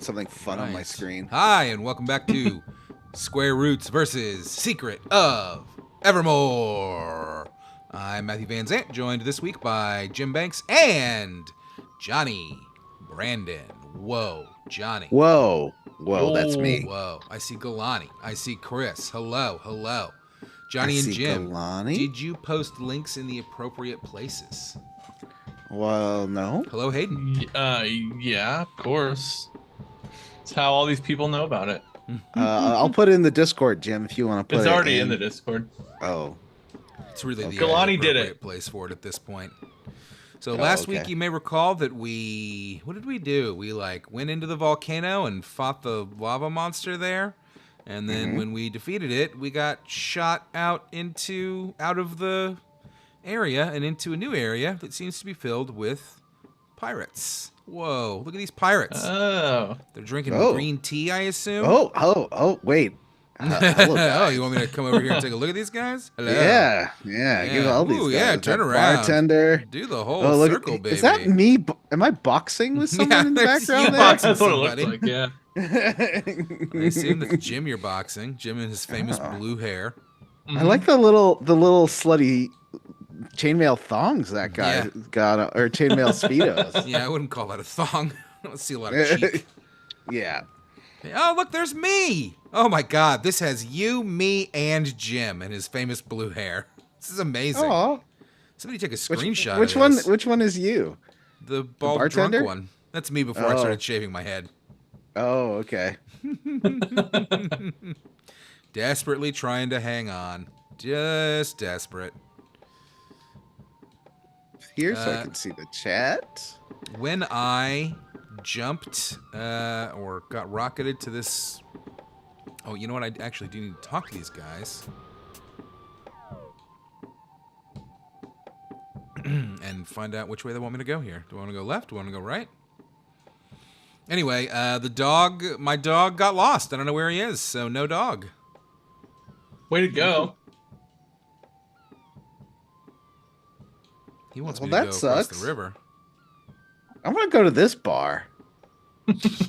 put something fun on my screen. Hi, and welcome back to Square Roots versus Secret of Evermore. I'm Matthew Van Zant, joined this week by Jim Banks and Johnny Brandon. Whoa, Johnny. Whoa, that's me. Whoa, I see Galani. I see Chris. Hello. Johnny and see Jim, Galani? Did you post links in the appropriate places? Well, no. Hello, Hayden. Yeah, of course. It's how all these people know about it. I'll put it in the Discord, Jim, if you want to put it. It's already in the Discord. Oh. It's really the Galani did appropriate it. place for it at this point. So last week you may recall that what did we do? We went into the volcano and fought the lava monster there. And then when we defeated it, we got shot out of the area and into a new area that seems to be filled with pirates. Whoa, look at these pirates. Oh. They're drinking green tea, I assume. Wait. Oh, you want me to come over here and take a look at these guys? Hello. Yeah. Give all these guys. Yeah, turn around. Bartender. Do the whole circle, baby. Is that me? Am I boxing with someone in the background there? That's what it looks like, yeah. I assume that's Jim you're boxing. Jim and his famous blue hair. I like the little slutty chainmail thongs that guy got, or chainmail speedos. Yeah, I wouldn't call that a thong. I don't see a lot of cheek. Yeah. Oh, look, there's me. Oh my God, this has you, me, and Jim and his famous blue hair. This is amazing. Oh. Somebody take a screenshot. Which of one? this. Which one is you? The bald bartender? drunk one. That's me before I started shaving my head. Oh, okay. Desperately trying to hang on. Just desperate. Here, so I can see the chat. When I jumped or got rocketed to this... Oh, you know what? I actually do need to talk to these guys. And find out which way they want me to go here. Do I want to go left? Do I want to go right? Anyway, my dog got lost. I don't know where he is, so no dog. Way to go. He wants me to go across the river. I want to go to this bar.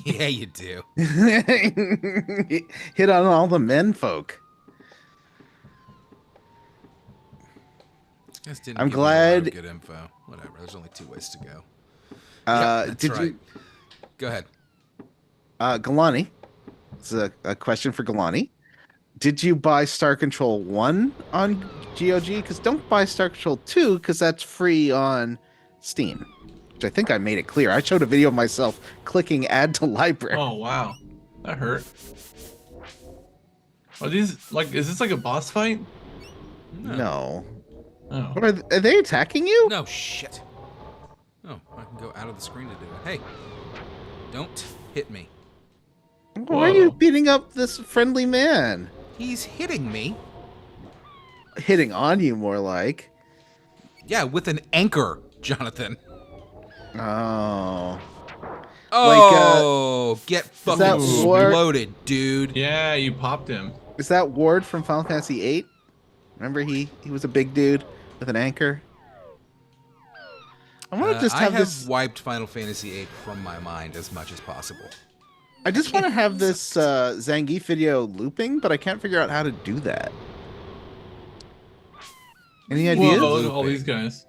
Yeah, you do. Hit on all the men folk. I'm glad. Good info. Whatever. There's only 2 ways to go. Did right. you? Go ahead. Galani. It's a question for Galani. Did you buy Star Control 1 on GOG? Because don't buy Star Control 2 because that's free on Steam. Which I think I made it clear. I showed a video of myself clicking add to library. Oh, wow. That hurt. Are these, is this like a boss fight? No. Oh. Are they attacking you? No, shit. Oh, I can go out of the screen to do it. Hey, don't hit me. Why are you beating up this friendly man? He's hitting me. Hitting on you, more like. Yeah, with an anchor, Jonathan. Oh. Oh, get fucking exploded, dude. Yeah, you popped him. Is that Ward from Final Fantasy VIII? Remember he was a big dude with an anchor? I want to just have this. Wiped Final Fantasy VIII from my mind as much as possible. I just want to have this Zangief video looping, but I can't figure out how to do that. Any ideas? Whoa, all these guys.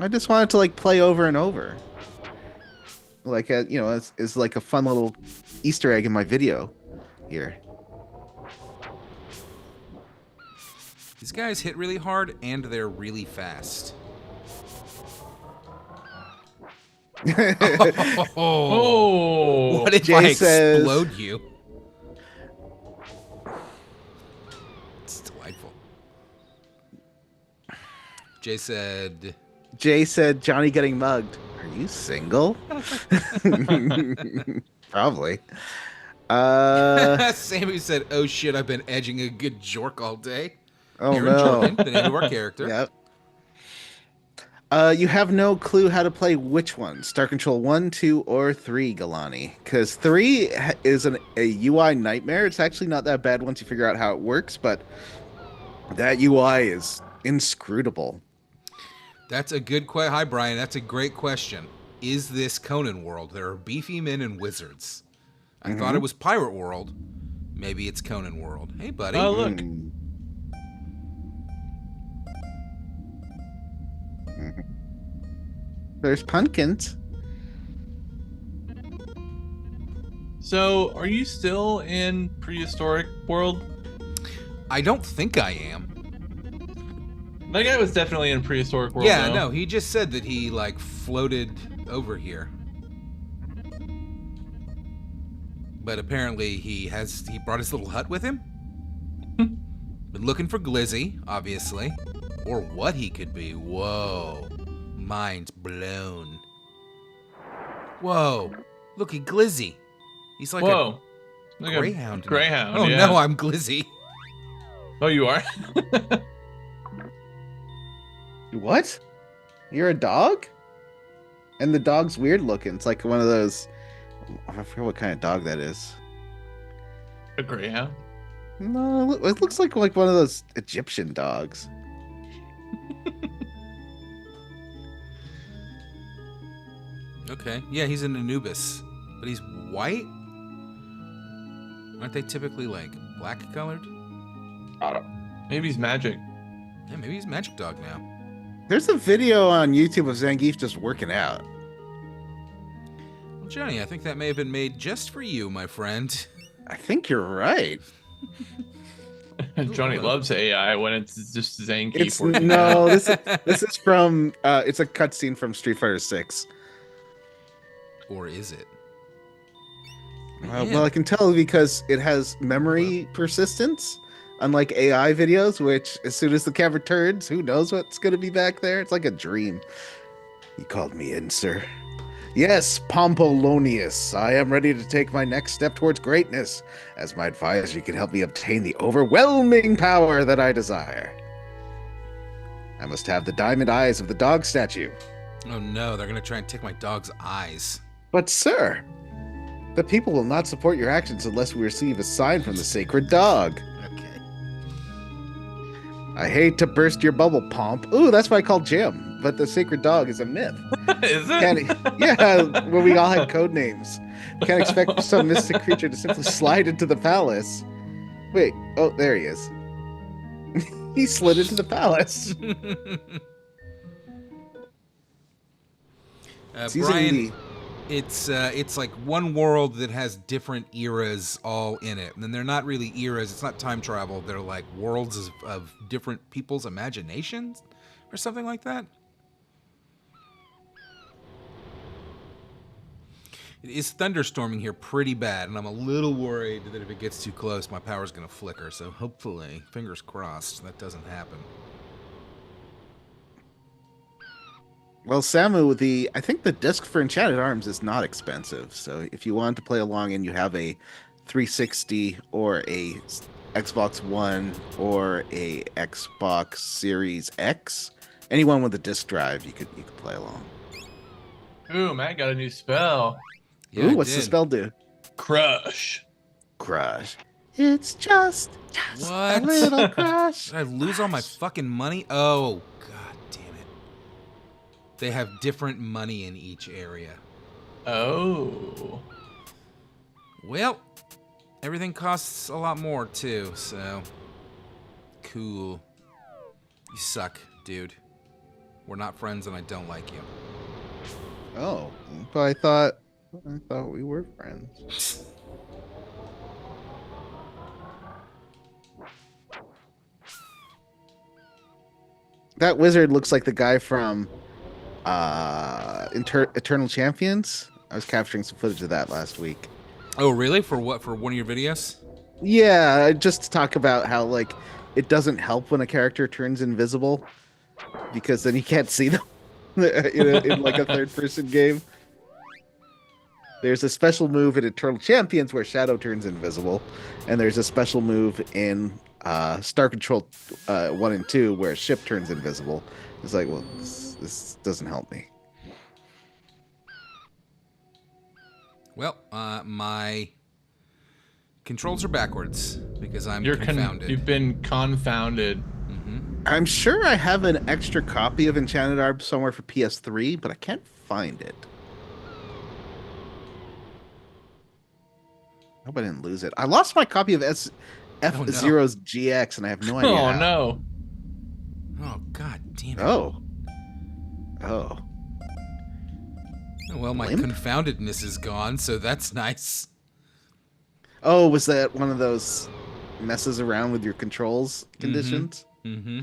I just want it to play over and over. It's like a fun little Easter egg in my video here. These guys hit really hard and they're really fast. Oh! What if Jay I explode you? It's delightful. Jay said, Johnny getting mugged. Are you single? Probably. Sammy said, oh shit, I've been edging a good jork all day. Oh Aaron no. Jordan, the name of our character. Yep. You have no clue how to play which one, Star Control 1, 2, or 3, Galani. Because 3 is a UI nightmare. It's actually not that bad once you figure out how it works, but that UI is inscrutable. That's a good question. Hi, Brian. That's a great question. Is this Conan world? There are beefy men and wizards. I thought it was Pirate World. Maybe it's Conan World. Hey, buddy. Oh, look. There's pumpkins. So, are you still in prehistoric world? I don't think I am. That guy was definitely in prehistoric world. Yeah, though. no, he just said that he like floated over here. But apparently he brought his little hut with him. Been looking for Glizzy, obviously. Or what he could be. Whoa. Mind's blown. Whoa. Look at Glizzy. He's like Whoa. a Like greyhound. A greyhound. Oh yeah. no, I'm Glizzy. Oh, you are? What? You're a dog? And the dog's weird looking. It's like one of those. I forget what kind of dog that is. A greyhound? No, it looks like one of those Egyptian dogs. Okay. Yeah, he's an Anubis. But he's white? Aren't they typically like black colored? Maybe he's magic. Yeah, maybe he's Magic Dog now. There's a video on YouTube of Zangief just working out. Well, Johnny, I think that may have been made just for you, my friend. I think you're right. Johnny loves AI when it's just Zangief. It's working no, out. this is from it's a cutscene from Street Fighter 6. Or is it? Well, I can tell because it has memory persistence, unlike AI videos, which as soon as the camera turns, who knows what's going to be back there? It's like a dream. You called me in, sir. Yes, Pompolonius, I am ready to take my next step towards greatness. As my advisor, you can help me obtain the overwhelming power that I desire. I must have the diamond eyes of the dog statue. Oh no, they're gonna try and take my dog's eyes. But, sir, the people will not support your actions unless we receive a sign from the sacred dog. Okay. I hate to burst your bubble, Pomp. Ooh, that's why I called Jim. But the sacred dog is a myth. Is it? Yeah, when we all had code names. Can't expect some mystic creature to simply slide into the palace. Wait, oh, there he is. He slid into the palace. Brian, it's like one world that has different eras all in it. And then they're not really eras. It's not time travel. They're like worlds of different people's imaginations or something like that. It is thunderstorming here pretty bad, and I'm a little worried that if it gets too close, my power's going to flicker. So hopefully, fingers crossed, that doesn't happen. Well, Samu, I think the disc for Enchanted Arms is not expensive. So if you want to play along and you have a 360 or a Xbox One or a Xbox Series X, anyone with a disc drive, you could play along. Ooh, Matt got a new spell. Yeah, Ooh, what's the spell do? Crush. Crush. It's just What? a little crush. Did I lose all my fucking money? Oh, god damn it. They have different money in each area. Oh. Well, everything costs a lot more too, so cool. You suck, dude. We're not friends and I don't like you. Oh, but I thought we were friends. That wizard looks like the guy from Eternal Champions. I was capturing some footage of that last week. Oh, really? For what? For one of your videos? Yeah, just to talk about how like it doesn't help when a character turns invisible because then you can't see them in like a third-person game. There's a special move in Eternal Champions where Shadow turns invisible, and there's a special move in Star Control 1 and 2 where Ship turns invisible. It's like, well, this doesn't help me. Well, my controls are backwards because I'm confounded. You've been confounded. I'm sure I have an extra copy of Enchanted Arms somewhere for PS3, but I can't find it. hope I didn't lose it. I lost my copy of Oh no. F-Zero's GX, and I have no idea Oh how. no. Oh god damn it. Oh. Oh. Oh, well, my Limp? confoundedness is gone, so that's nice. Oh, was that one of those messes around with your controls Mm-hmm. conditions? Mm-hmm.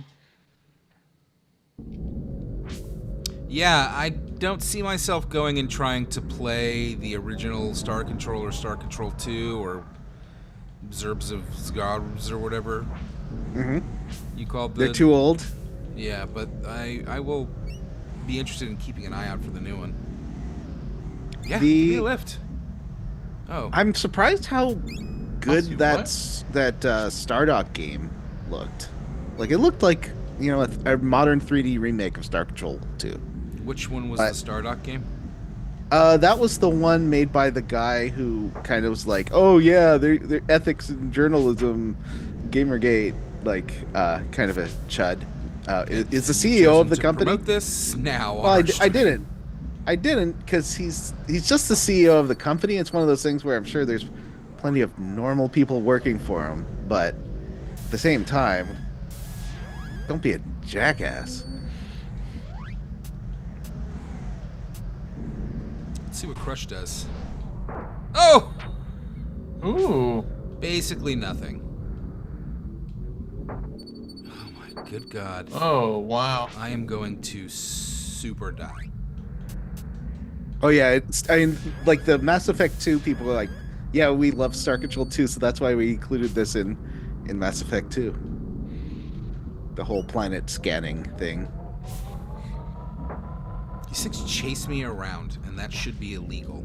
Yeah, I don't see myself going and trying to play the original Star Control or Star Control 2 or Zerbs of Zgarbs or whatever Mm-hmm. you called They're the... too old. Yeah, but I will be interested in keeping an eye out for the new one. Yeah, give me a The lift. Oh. I'm surprised how Cost you good what? that Stardock game looked. Like it looked like a modern 3D remake of Star Control 2. Which one was the But Stardock game? that was the one made by the guy who kind of was like, oh yeah, they're ethics in journalism, Gamergate, like kind of a chud. Is the And you've CEO of chosen the to company? promote this now on Well, our I stream. didn't. I didn't because he's just the CEO of the company. It's one of those things where I'm sure there's plenty of normal people working for him, but at the same time, don't be a jackass. Let's see what Crush does. Oh! Ooh. Basically nothing. Oh my good god. Oh wow. I am going to super die. Oh yeah, I mean, like the Mass Effect 2 people are like, yeah, we love Star Control 2, so that's why we included this in Mass Effect 2. The whole planet scanning thing. These things chase me around, and that should be illegal.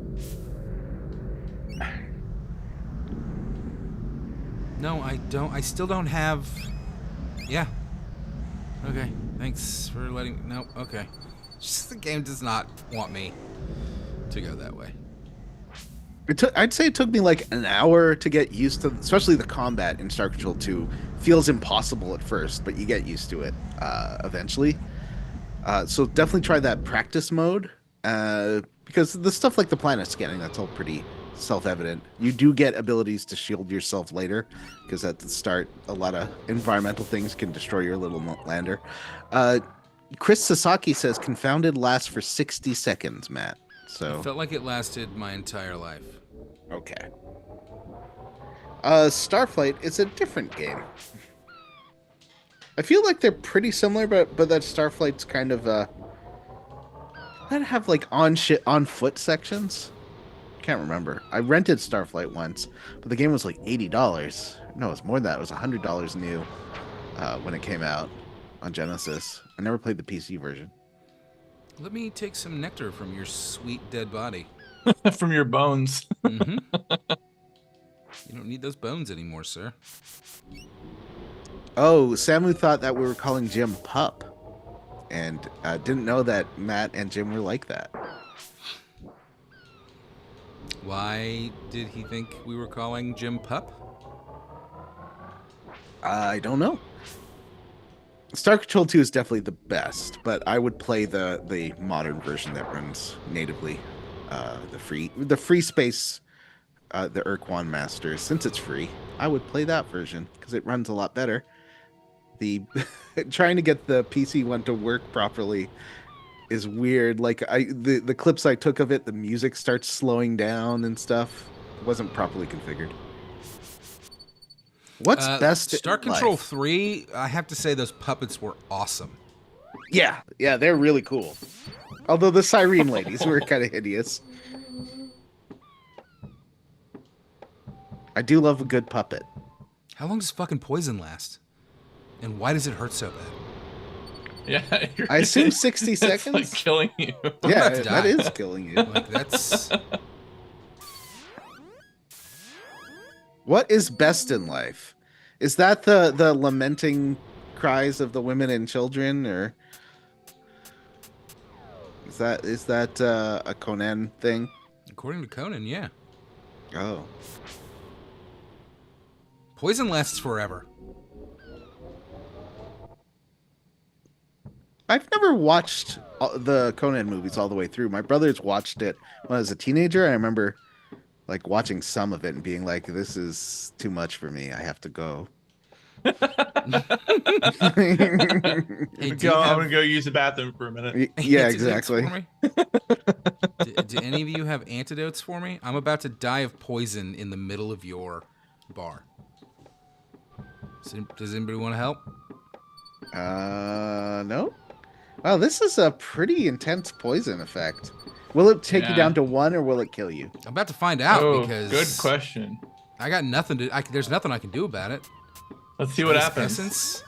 No, I don't. I still don't have... Yeah. Okay. Thanks for letting... No, okay. Just the game does not want me to go that way. I'd say it took me like an hour to get used to, especially the combat in Star Control 2. Feels impossible at first, but you get used to it eventually. So definitely try that practice mode because the stuff like the planet scanning, that's all pretty self-evident. You do get abilities to shield yourself later because at the start, a lot of environmental things can destroy your little lander. Uh, Chris Sasaki says confounded lasts for 60 seconds, Matt. It So, felt like it lasted my entire life. okay. Starflight is a different game. I feel like they're pretty similar, but that Starflight's kind of that have like on foot sections. Can't remember. I rented Starflight once, but the game was like $80. No, it's more than that. It was $100 new when it came out on Genesis. I never played the PC version. Let me take some nectar from your sweet dead body. From your bones. Mm-hmm. You don't need those bones anymore, sir. Oh, Samu thought that we were calling Jim Pup, and didn't know that Matt and Jim were like that. Why did he think we were calling Jim Pup? I don't know. Star Control 2 is definitely the best, but I would play the modern version that runs natively. The free space, the Urquan Masters. Since it's free, I would play that version because it runs a lot better. The trying to get the PC one to work properly is weird. Like the clips I took of it, the music starts slowing down and stuff. It wasn't properly configured. What's best Star in Control life? 3, I have to say those puppets were awesome. Yeah, they're really cool. Although the Cyrene ladies were kind of hideous. I do love a good puppet. How long does fucking poison last? And why does it hurt so bad? Yeah. I assume 60 It's seconds. like killing you. I'm Yeah, about to die. that is killing you. Like, that's... What is best in life? Is that the lamenting cries of the women and children, or is that a Conan thing? According to Conan, yeah. Oh, Poison lasts forever. I've never watched the Conan movies all the way through. My brothers watched it when I was a teenager. I remember like watching some of it and being like, "This is too much for me. I have to go." Hey, do Go, you I'm have gonna go use the bathroom for a minute. Yeah, antidotes for exactly. me? Do any of you have antidotes for me? I'm about to die of poison in the middle of your bar. Does anybody want to help? No. Wow, this is a pretty intense poison effect. Will it take you Yeah. down to 1 or will it kill you? I'm about to find out Oh, because good question. I got nothing to. There's nothing I can do about it. Let's see what Trace happens. Essence.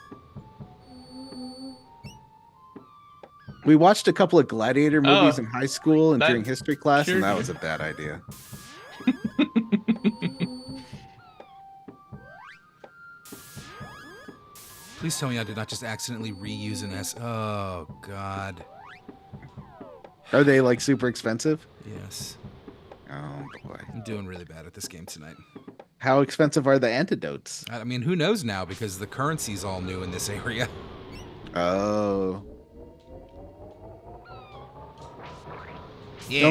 We watched a couple of gladiator movies Oh, in high school and that during history class, and cured that you. was a bad idea. Please tell me I did not just accidentally reuse an S. Oh God. Are they like super expensive? Yes. Oh boy. I'm doing really bad at this game tonight. How expensive are the antidotes? I mean, who knows now because the currency's all new in this area. Oh. Yeah.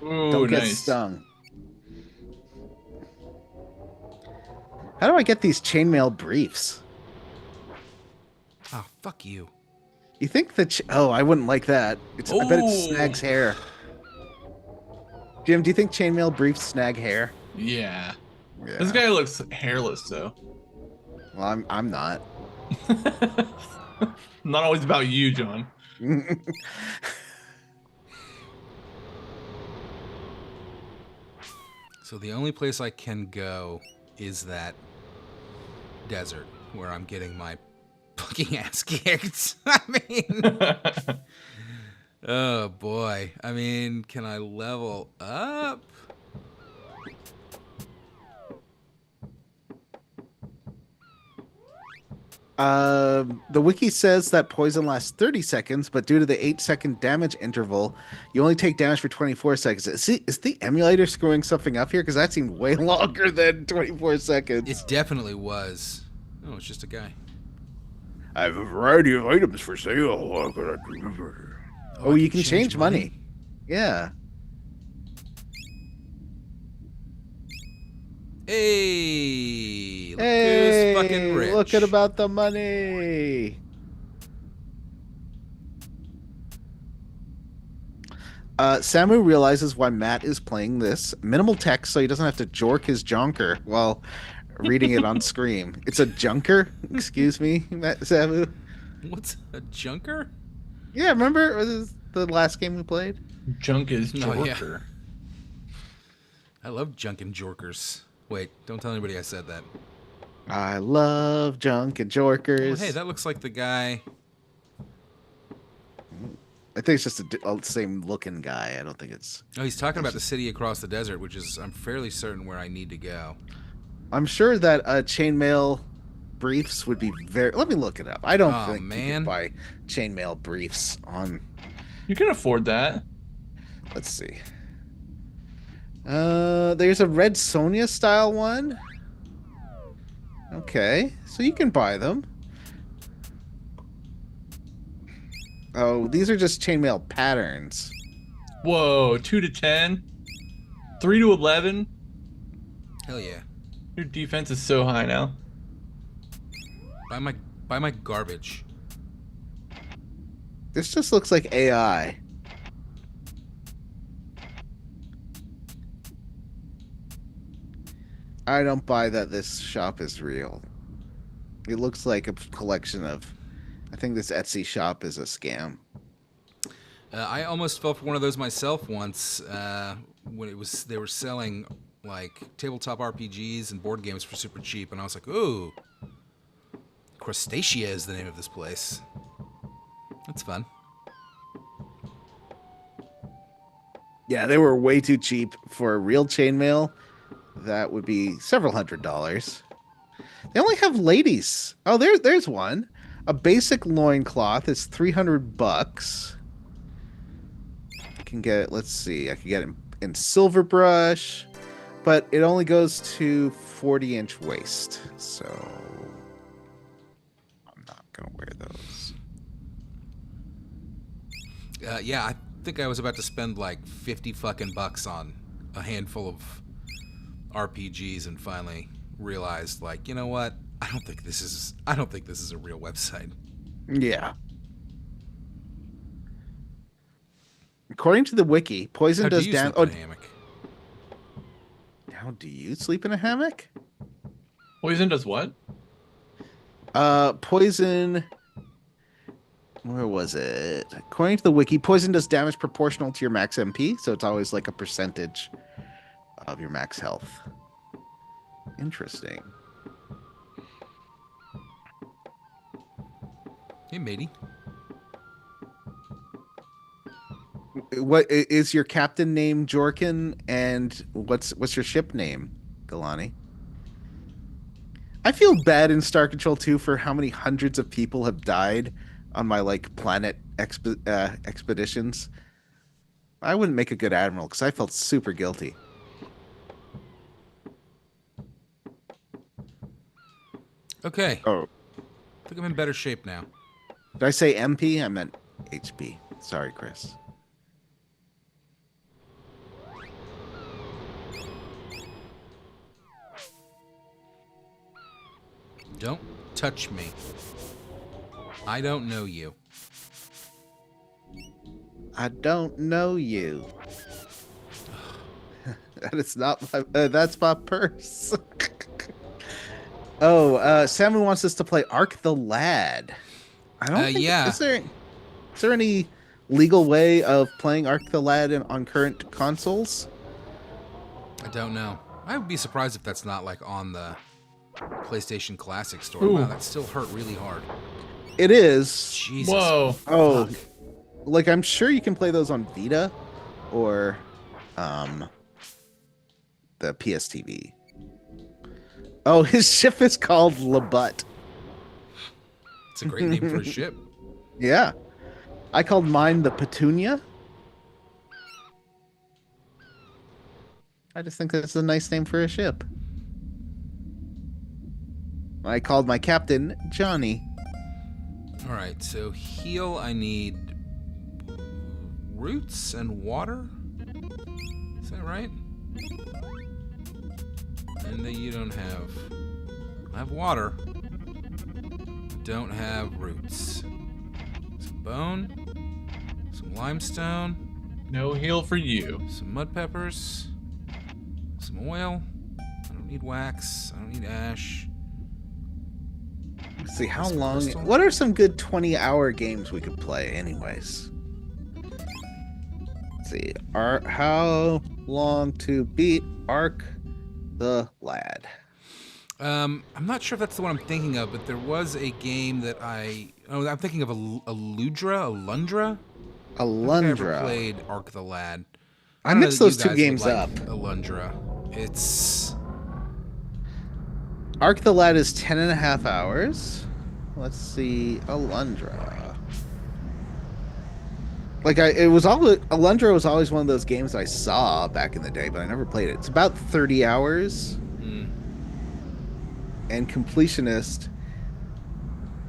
Ooh, Don't get nice. stung. How do I get these chainmail briefs? Oh, fuck you. You think that? Oh, I wouldn't like that. I bet it Ooh. snags hair. Jim, do you think chainmail briefs snag hair? Yeah. Yeah. This guy looks hairless though. Well, I'm not. Not always about you, John. So the only place I can go is that desert where I'm getting my fucking ass kicked. I mean, oh boy. I mean, can I level up? The wiki says that poison lasts 30 seconds, but due to the 8-second damage interval, you only take damage for 24 seconds. Is the emulator screwing something up here? Because that seemed way longer than 24 seconds. It definitely was. Oh, it's just a guy. I have a variety of items for sale. Oh, I you can change money. Yeah. Hey, look Hey, who's fucking rich. look at about the money. Samu realizes why Matt is playing this. Minimal text, so he doesn't have to jork his jonker while reading it on screen. It's a junker? Excuse me, Matt, Samu? What's a junker? Yeah, remember the last game we played? Junk is Oh, yeah. Jorker. I love junk and jorkers. Wait, don't tell anybody I said that. I love junk and jorkers. Oh, hey, that looks like the guy. I think it's just a same looking guy. I don't think it's... Oh, he's talking about the city across the desert, which is, I'm fairly certain, where I need to go. I'm sure that chainmail briefs would be very... Let me look it up. I don't think you can buy chainmail briefs on... You can afford that. Let's see. There's a Red Sonja style one. Okay, so you can buy them. Oh, these are just chainmail patterns. Whoa, 2 to 10, 3 to 11. Hell yeah. Your defense is so high now. Buy my garbage. This just looks like AI. I don't buy that this shop is real. It looks like a collection of... I think this Etsy shop is a scam. I almost fell for one of those myself once when they were selling like tabletop RPGs and board games for super cheap, and I was like, ooh, Crustacea is the name of this place. That's fun. Yeah, they were way too cheap for a real chainmail. That would be several $100s. They only have ladies. Oh, there's one. A basic loincloth is $300. I can get, let's see, I can get it in silver brush, but it only goes to 40-inch waist. So I'm not gonna wear those. Yeah, I think I was about to spend like 50 fucking bucks on a handful of RPGs and finally realized, like, you know what? I don't think this is a real website. Yeah. According to the wiki, poison How do does you damage. sleep in a hammock? How do you sleep in a hammock? Poison does what? Poison. Where was it? According to the wiki, poison does damage proportional to your max MP, so it's always like a percentage of your max health. Interesting. Hey, matey. What is your captain name, Jorkin? And what's your ship name, Galani? I feel bad in Star Control 2 for how many hundreds of people have died on my like planet expeditions. I wouldn't make a good admiral because I felt super guilty. Okay. Oh, I think I'm in better shape now. did I say MP? I meant HP. Sorry, Chris. Don't touch me. I don't know you. I don't know you. That is not my. That's my purse. Oh, Samu wants us to play Ark the Lad. I don't think. Yeah. Is there any legal way of playing Ark the Lad on current consoles? I don't know. I would be surprised if that's not like on the PlayStation Classic store. Ooh. Wow, that still hurt really hard. It is. Jesus. Whoa. Oh, Fuck. like I'm sure you can play those on Vita or the PSTV. Oh, his ship is called Labut. It's a great name for a ship. Yeah. I called mine the Petunia. I just think that's a nice name for a ship. I called my captain Johnny. All right, so heal, I need roots and water. Is that right? And then you don't have. I have water. Don't have roots. Some bone. Some limestone. No heal for you. Some mud peppers. Some oil. I don't need wax. I don't need ash. Let's see how Some long. crystal. What are some good 20-hour games we could play, anyways? Let's see. How long to beat Ark the Lad? I'm not sure if that's the one I'm thinking of, but there was a game that I'm thinking of Alundra. Alundra. I don't think I ever played Ark the Lad. I don't know mixed that you those two guys would games like up. Alundra. It's Ark the Lad is 10 and a half hours. Let's see. Alundra. Alundra was always one of those games I saw back in the day, but I never played it. It's about 30 hours. And Completionist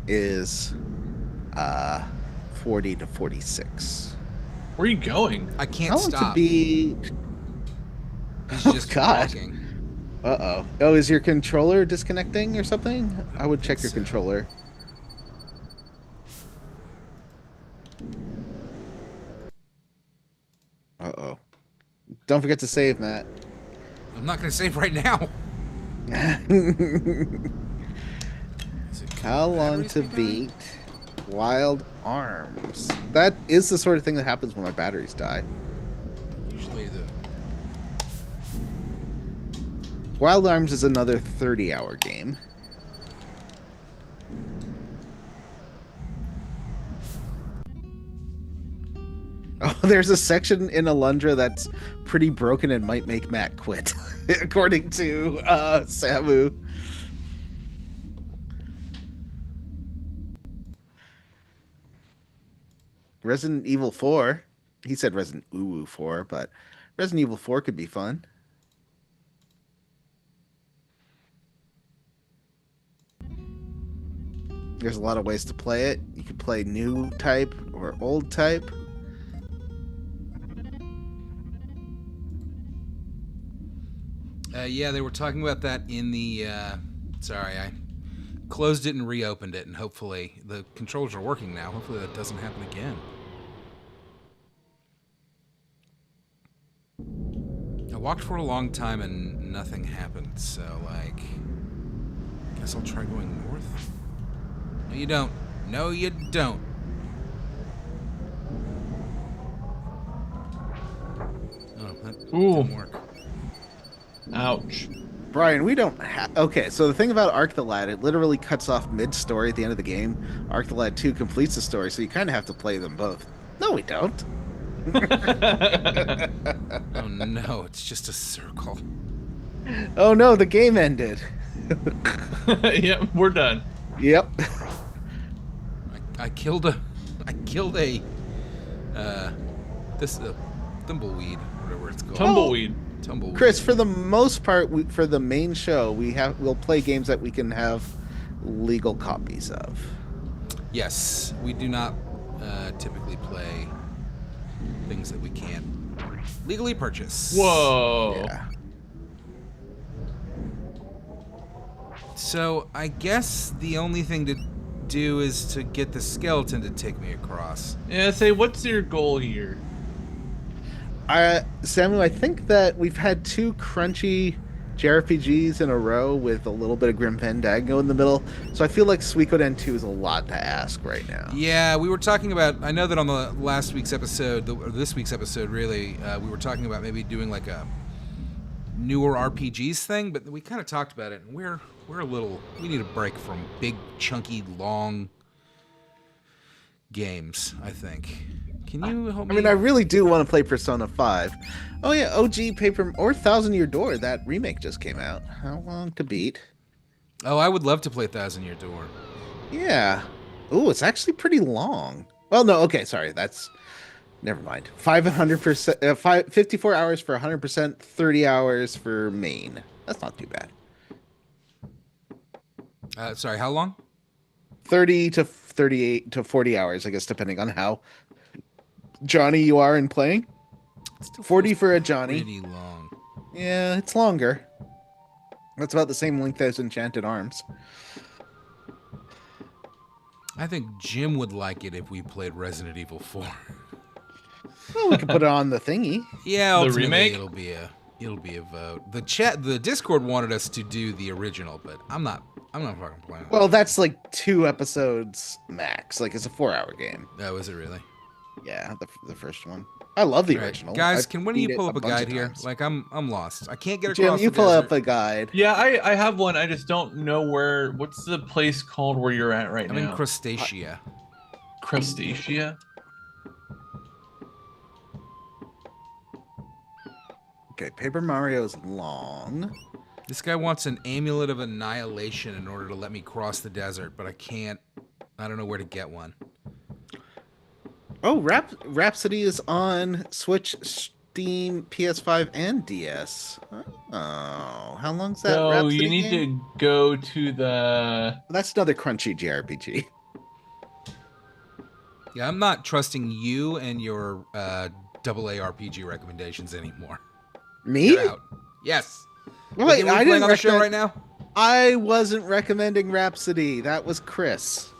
is 40 to 46. Where are you going? I can't How long stop. to beat? He's Oh, just God. walking. Uh-oh. Oh, is your controller disconnecting or something? I would check your so. controller. Uh-oh. Don't forget to save, Matt. I'm not going to save right now. How long to beat Wild Arms? That is the sort of thing that happens when my batteries die. Usually Wild Arms is another 30-hour game. Oh, there's a section in Alundra that's pretty broken and might make Matt quit, according to Samu. Resident Evil 4. He said Resident Evil 4, but Resident Evil 4 could be fun. There's a lot of ways to play it. You can play new type or old type. Yeah, they were talking about that in the. Sorry, I closed it and reopened it, and hopefully the controls are working now. Hopefully that doesn't happen again. I walked for a long time and nothing happened, so like, guess I'll try going north. No, you don't. No, you don't. Oh, that didn't work. Ouch. Brian, we don't have. Okay, so the thing about Arc the Lad, it literally cuts off mid-story at the end of the game. Arc the Lad 2 completes the story, so you kind of have to play them both. No, we don't. Oh no, it's just a circle. Oh no, the game ended. Yep, we're done. Yep. I killed a thimbleweed, whatever it's called. Tumbleweed. Tumbleweed. Chris, for the most part, for the main show, we'll play games that we can have legal copies of. Yes, we do not typically play things that we can't legally purchase. Whoa. Yeah. So I guess the only thing to do is to get the skeleton to take me across. Yeah, say, what's your goal here? Samuel, I think that we've had 2 crunchy JRPGs in a row with a little bit of Grim Fandango in the middle, so I feel like Suikoden 2 is a lot to ask right now. Yeah, we were talking about. I know that on the last week's episode, or this week's episode, really, we were talking about maybe doing like a newer RPGs thing, but we kind of talked about it, and we're a little. We need a break from big, chunky, long games. I think. Can you help me? I mean, I really do want to play Persona 5. Oh yeah, OG Paper or Thousand Year Door. That remake just came out. How long to beat? Oh, I would love to play Thousand Year Door. Yeah. Ooh, it's actually pretty long. Well, no, okay, sorry. That's never mind. 500%, 54 hours for 100%, 30 hours for main. That's not too bad. Sorry, how long? 30 to 38 to 40 hours, I guess, depending on how Johnny you are in playing. 40 for a Johnny. Pretty long. Yeah, it's longer. That's about the same length as Enchanted Arms. I think Jim would like it if we played Resident Evil 4. Well, we can put it on the thingy. Yeah, The ultimately remake? it'll be a vote. The Discord wanted us to do the original, but I'm not fucking playing. Well, that's like 2 episodes max. Like, it's a 4-hour game. Oh, is it really? Yeah, the first one. I love the All right, original. guys, I've can one of beat you it pull up a bunch guide of here? times. Like I'm lost. I can't get Jim, across. you the pull desert. up a guide. Yeah, I have one. I just don't know where. What's the place called where you're at right I'm now? in Crustacea. Crustacea? Okay, Paper Mario's long. This guy wants an amulet of annihilation in order to let me cross the desert, but I can't. I don't know where to get one. Oh, Rhapsody is on Switch, Steam, PS5, and DS. Oh, how long's that? So Rhapsody you need game? to go to the. That's another crunchy JRPG. Yeah, I'm not trusting you and your AA RPG recommendations anymore. Me? You're out. Yes. Wait, What game are we I playing didn't on the show recommend- right now? I wasn't recommending Rhapsody. That was Chris.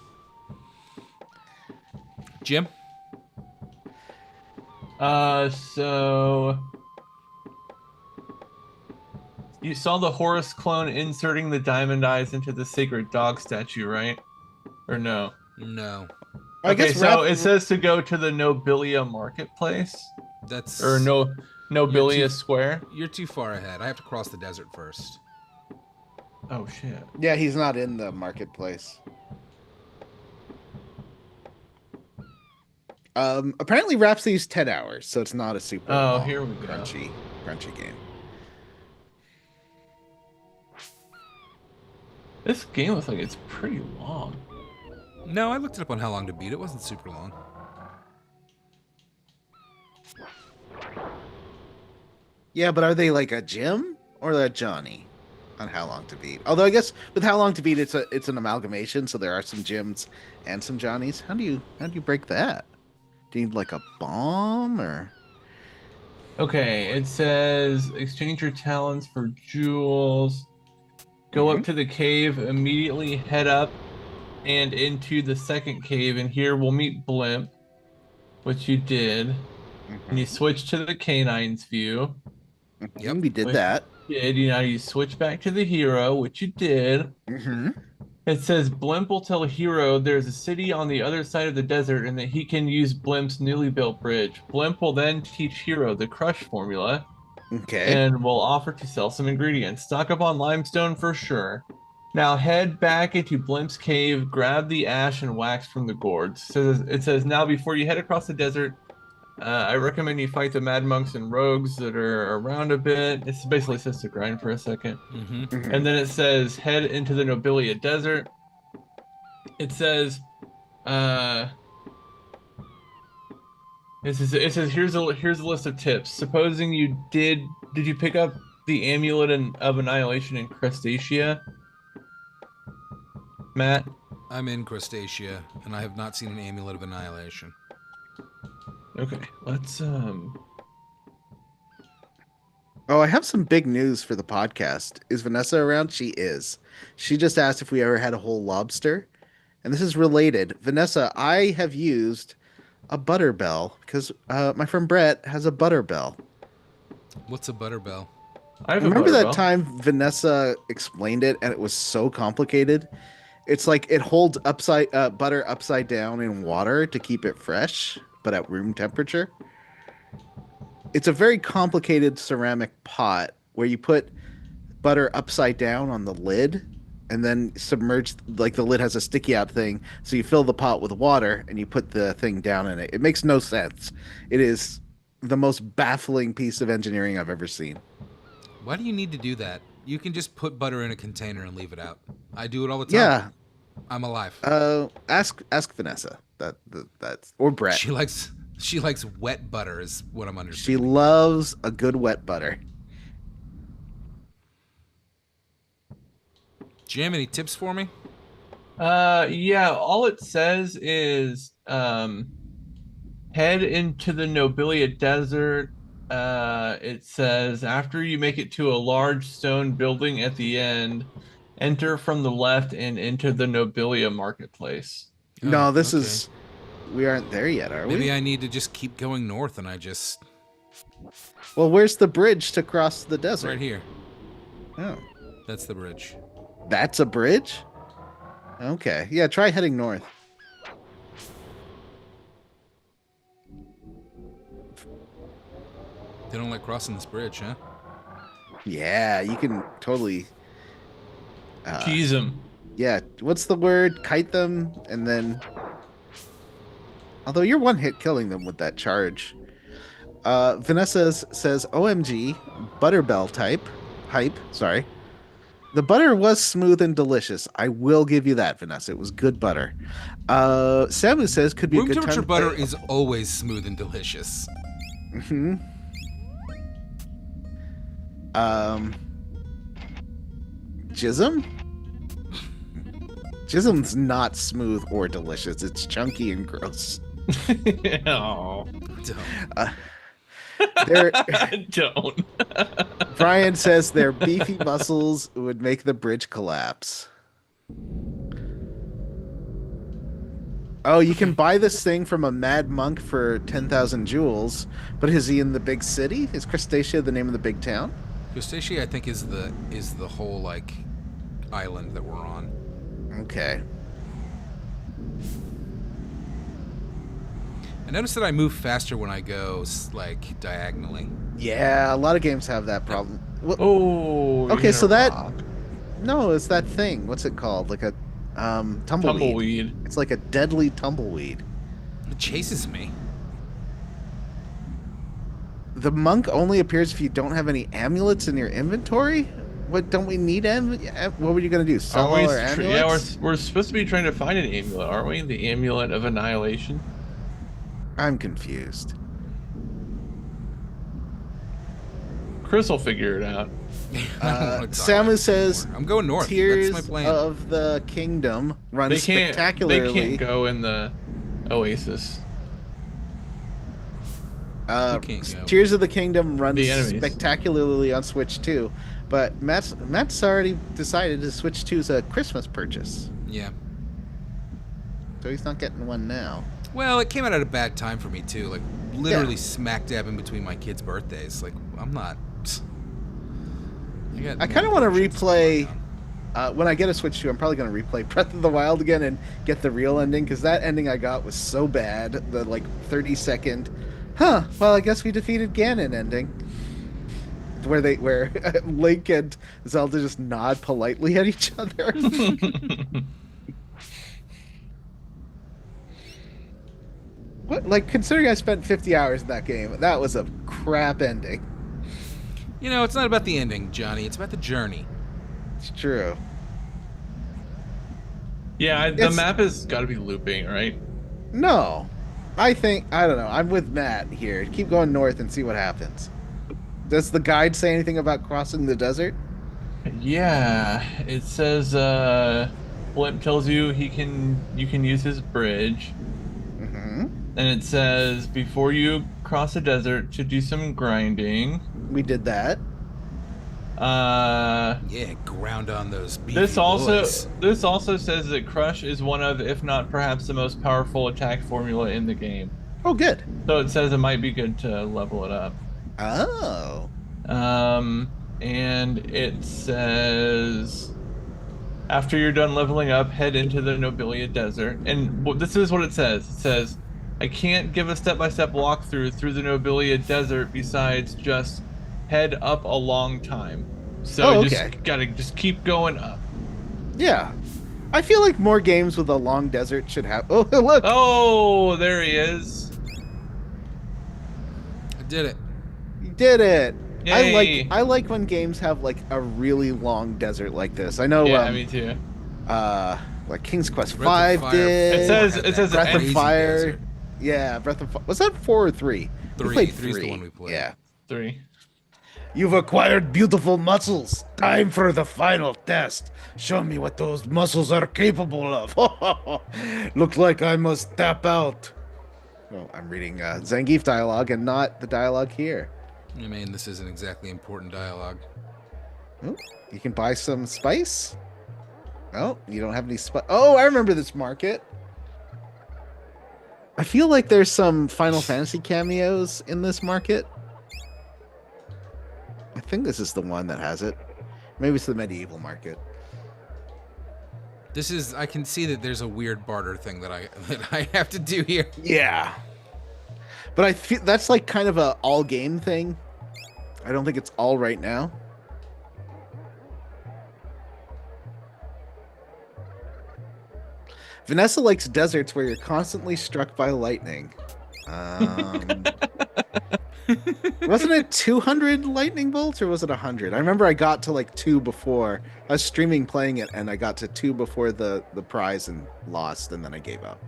Jim? So you saw the Horus clone inserting the diamond eyes into the sacred dog statue, right? Or no? No. I Okay, guess so it says to go to the Nobilia Marketplace That's or Nobilia You're too- Square. You're too far ahead. I have to cross the desert first. Oh shit! Yeah, he's not in the marketplace. Apparently Rhapsody's 10 hours, so it's not a super Oh, long, here we go. crunchy game. This game looks like it's pretty long. No, I looked it up on how long to beat. It wasn't super long. Yeah, but are they like a Jim or a Johnny on how long to beat? Although I guess with how long to beat, it's an amalgamation, so there are some Jims and some Johnnies. How do you break that? Do you need like a bomb or? Okay, it says exchange your talents for jewels. Go up to the cave, immediately head up and into the second cave, and here we'll meet Blimp, which you did. And you switch to the canine's view, Yep. We did which that. you did. Now you switch back to the hero, which you did. Mm-hmm. It says Blimp will tell Hero there's a city on the other side of the desert and that he can use Blimp's newly built bridge. Blimp will then teach Hero the crush formula Okay. and will offer to sell some ingredients. Stock up on limestone for sure. Now head back into Blimp's cave, grab the ash and wax from the gourds. So it says now before you head across the desert, I recommend you fight the mad monks and rogues that are around a bit. It's basically says to grind for a second. Mm-hmm. And then it says head into the Nobilia Desert. It says, it says here's a list of tips. Supposing you did you pick up the amulet of annihilation in Crustacea, Matt? I'm in Crustacea, and I have not seen an amulet of annihilation. Okay, let's Oh, I have some big news for the podcast. Is Vanessa around? She is. She just asked if we ever had a whole lobster. And this is related. Vanessa, I have used a butter bell because my friend Brett has a butter bell. What's a butterbell? I have Remember a that butterbell. time Vanessa explained it and it was so complicated? It's like it holds butter upside down in water to keep it fresh, but at room temperature. It's a very complicated ceramic pot where you put butter upside down on the lid and then submerge, like the lid has a sticky out thing. So you fill the pot with water and you put the thing down in it. It makes no sense. It is the most baffling piece of engineering I've ever seen. Why do you need to do that? You can just put butter in a container and leave it out. I do it all the time. Yeah. I'm alive. Ask Vanessa. That's or Brett. She likes wet butter is what I'm She understanding. loves a good wet butter. Jim, any tips for me? Yeah, all it says is head into the Nobilia Desert. It says after you make it to a large stone building at the end, enter from the left and into the Nobilia marketplace. No, Oh, this okay. is. We aren't there yet, are Maybe we? I need to just keep going north and I just Well, where's the bridge to cross the desert? right here. Oh, That's the bridge. that's a bridge? Okay. Yeah, try heading north. They don't like crossing this bridge, huh? Yeah, you can totally. Tease him. Yeah, what's the word? Kite them, and then. Although you're one hit killing them with that charge. Vanessa says, "OMG, butterbell hype. Sorry, the butter was smooth and delicious. I will give you that, Vanessa. It was good butter." Samu says, "Could be Room a good temperature time to butter play- is always smooth and delicious. Mhm. Jism? Jism's not smooth or delicious. It's chunky and gross. Oh, Don't. There, don't. Brian says their beefy muscles would make the bridge collapse. Oh, you can buy this thing from a mad monk for 10,000 jewels, but is he in the big city? Is Crustacea the name of the big town? Crustacea, I think, is the whole like island that we're on. Okay. I noticed that I move faster when I go like diagonally. Yeah, a lot of games have that problem. Well, Oh, you okay, hit so a that rock. no, it's that thing. What's it called? Like a tumbleweed. Tumbleweed. It's like a deadly tumbleweed. It chases me. The monk only appears if you don't have any amulets in your inventory. What don't we need? What were you gonna do? Sell all Aren't our we? amulets? Yeah, we're supposed to be trying to find an amulet, aren't we? The amulet of annihilation. I'm confused. Chris will figure it out. I don't wanna talk about Samu this says, anymore. I'm going north. "Tears That's my plan. of the Kingdom run They can't. spectacularly." They can't go in the Oasis. Who can't go? Tears of the Kingdom runs The enemies. spectacularly on Switch too, but Matt's already decided to Switch 2 is a Christmas purchase, Yeah. so he's not getting one now. Well, it came out at a bad time for me too. Like literally smack dab in between my kids' birthdays. Like I'm not. I kind of want to replay. When I get a Switch 2, I'm probably going to replay Breath of the Wild again and get the real ending, because that ending I got was so bad. The like 30-second, well, I guess we defeated Ganon ending, where Link and Zelda just nod politely at each other. What, like, considering I spent 50 hours in that game, that was a crap ending. You know, it's not about the ending, Johnny. It's about the journey. It's true. Yeah, the map has got to be looping, right? No. I don't know. I'm with Matt here. Keep going north and see what happens. Does the guide say anything about crossing the desert? Yeah, it says Blimp tells you you can use his bridge. Mm-hmm. And it says before you cross the desert to do some grinding. We did that. Yeah, ground on those beefy This boys. also says that Crush is one of, if not perhaps the most powerful attack formula in the game. Oh, good. So it says it might be good to level it up. Oh. And it says after you're done leveling up, head into the Nobilia Desert. And this is what it says. It says, I can't give a step-by-step walkthrough through the Nobilia Desert besides just head up a long time. So just gotta keep going up. Yeah. I feel like more games with a long desert should have... Oh, look! Oh, there he is. I did it. You did it! Yay. I like when games have, like, a really long desert like this. I know, Yeah, me too. like King's Quest Breath of 5 Fire. did. It says Breath of Crazy Fire. desert. Yeah, Breath of Fire. Was that 4 or 3? We 3. played 3's the one we played. Yeah. 3. You've acquired beautiful muscles. Time for the final test. Show me what those muscles are capable of. Looks like I must tap out. Well, I'm reading Zangief dialogue and not the dialogue here. I mean, this isn't exactly important dialogue. Oh, you can buy some spice. Oh, you don't have any spice. Oh, I remember this market. I feel like there's some Final Fantasy cameos in this market. I think this is the one that has it. Maybe it's the medieval market. This is. I can see that there's a weird barter thing that I have to do here. Yeah. But I feel that's like kind of a all game thing. I don't think it's all right now. Vanessa likes deserts where you're constantly struck by lightning. Wasn't it 200 lightning bolts or was it 100? I remember I got to like 2 before. I was streaming playing it and I got to 2 before the prize and lost, and then I gave up.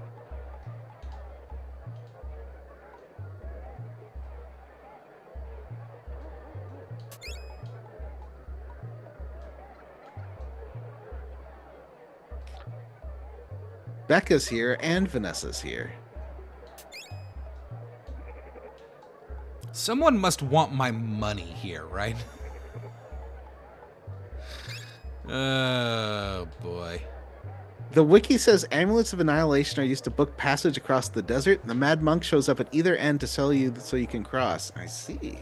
Becca's here and Vanessa's here. Someone must want my money here, right? Oh, boy. The wiki says amulets of annihilation are used to book passage across the desert. The mad monk shows up at either end to sell you so you can cross. I see.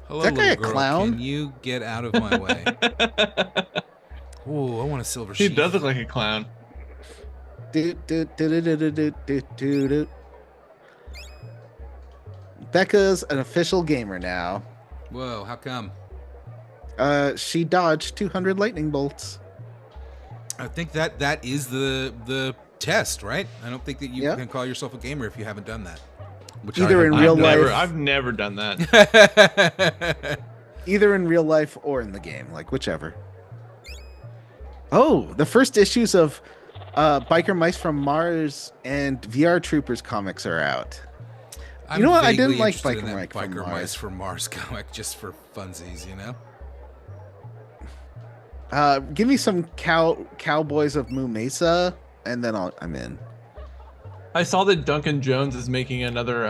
Hello, Is that guy little a girl. clown? Can you get out of my way? Ooh, I want a silver He sheath. does look like a clown. Becca's an official gamer now. Whoa, how come? She dodged 200 lightning bolts. I think that is the test, right? I don't think that you Yeah. can call yourself a gamer if you haven't done that. Which Either in real life, I've never done that. either in real life or in the game, like whichever. Oh, the first issues of Biker Mice from Mars and VR Troopers comics are out. I'm You know what? I vaguely didn't like interested in Biker that Mike from Biker Mars. Mice from Mars comic just for funsies, you know? Give me some Cowboys of Moo Mesa, and then I'm in. I saw that Duncan Jones is making another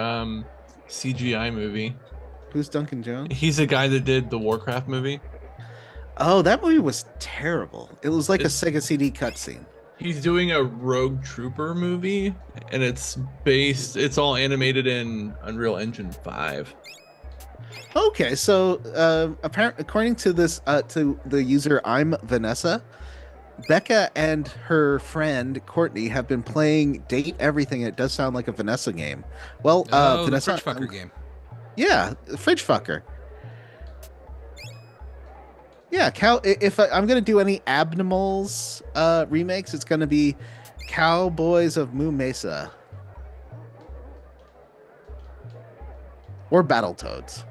CGI movie. Who's Duncan Jones? He's a guy that did the Warcraft movie. Oh, that movie was terrible. It was like a It, Sega CD cutscene. he's doing a Rogue Trooper movie, and it's all animated in Unreal Engine 5. Okay, so according to this, to the user I'm Vanessa, Becca and her friend Courtney have been playing Date Everything. It does sound like a Vanessa game. Well, Oh, the Vanessa, Fridge Fucker game. yeah, Fridge Fucker. Yeah, if I'm gonna do any Abnormals remakes, it's gonna be Cowboys of Moo Mesa or Battletoads.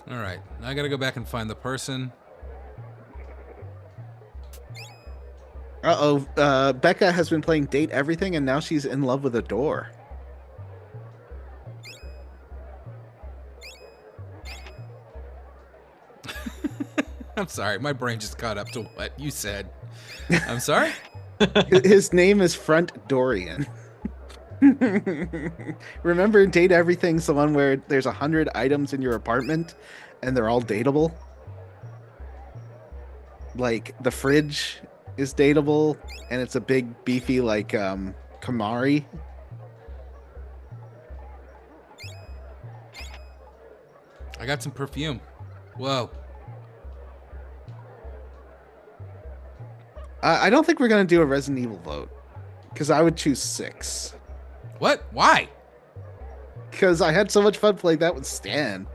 All right, now I gotta go back and find the person. Uh-oh, Becca has been playing Date Everything, and now she's in love with a door. I'm sorry, my brain just caught up to what you said. I'm sorry? His name is Front Dorian. Remember, Date Everything's the one where there's 100 items in your apartment, and they're all dateable? Like, the fridge is dateable, and it's a big, beefy, like, Kamari. I got some perfume. Whoa. I don't think we're going to do a Resident Evil vote, because I would choose 6. What? Why? Because I had so much fun playing that with Stan.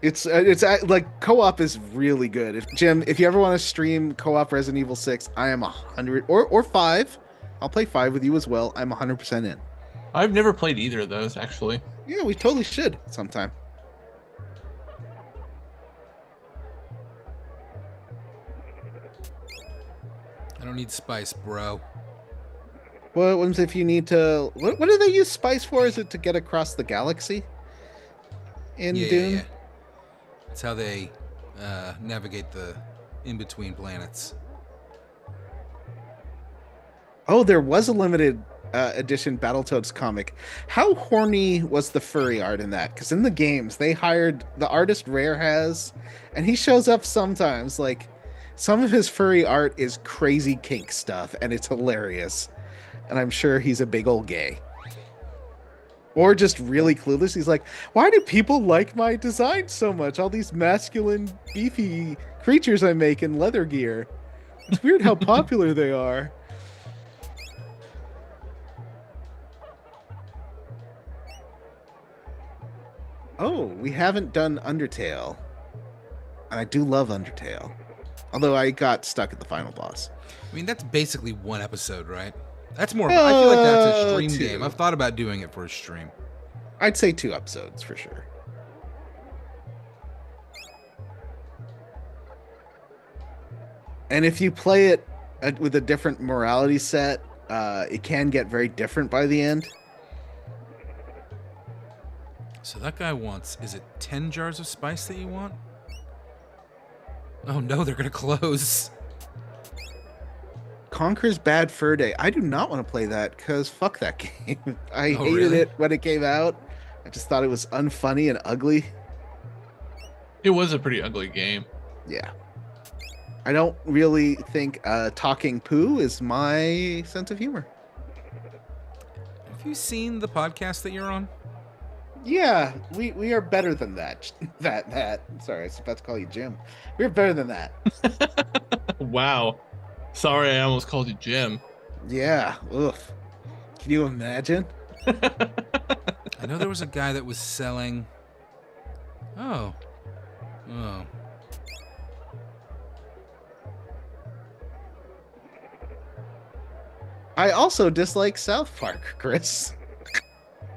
It's like co-op is really good. If you ever want to stream co-op Resident Evil 6, I am 100 or 5. I'll play 5 with you as well. I'm 100% in. I've never played either of those, actually. Yeah, we totally should sometime. I don't need spice, bro. What ones if you need to? What do they use spice for? Is it to get across the galaxy? In Dune. Yeah. That's how they navigate the in-between planets. Oh, there was a limited edition Battletoads comic. How horny was the furry art in that? Because in the games, they hired the artist Rare has, and he shows up sometimes. Like, some of his furry art is crazy kink stuff, and it's hilarious. And I'm sure he's a big old gay. Or just really clueless. He's like, why do people like my design so much? All these masculine, beefy creatures I make in leather gear. It's weird how popular they are. Oh, we haven't done Undertale. And I do love Undertale. Although I got stuck at the final boss. I mean, that's basically one episode, right? That's more. I feel like that's a stream 2. game. I've thought about doing it for a stream. I'd say 2 episodes for sure. And if you play it with a different morality set, it can get very different by the end. So that guy wants, is it 10 jars of spice that you want? Oh no, they're going to close. Conker's Bad Fur Day. I do not want to play that because fuck that game. I hated really? it when it came out. I just thought it was unfunny and ugly. It was a pretty ugly game. Yeah. I don't really think talking poo is my sense of humor. Have you seen the podcast that you're on? Yeah, we are better than that. That. Sorry, I was about to call you Jim. We're better than that. Wow. Sorry, I almost called you Jim. Yeah. Oof. Can you imagine? I know there was a guy that was selling. Oh. I also dislike South Park, Chris.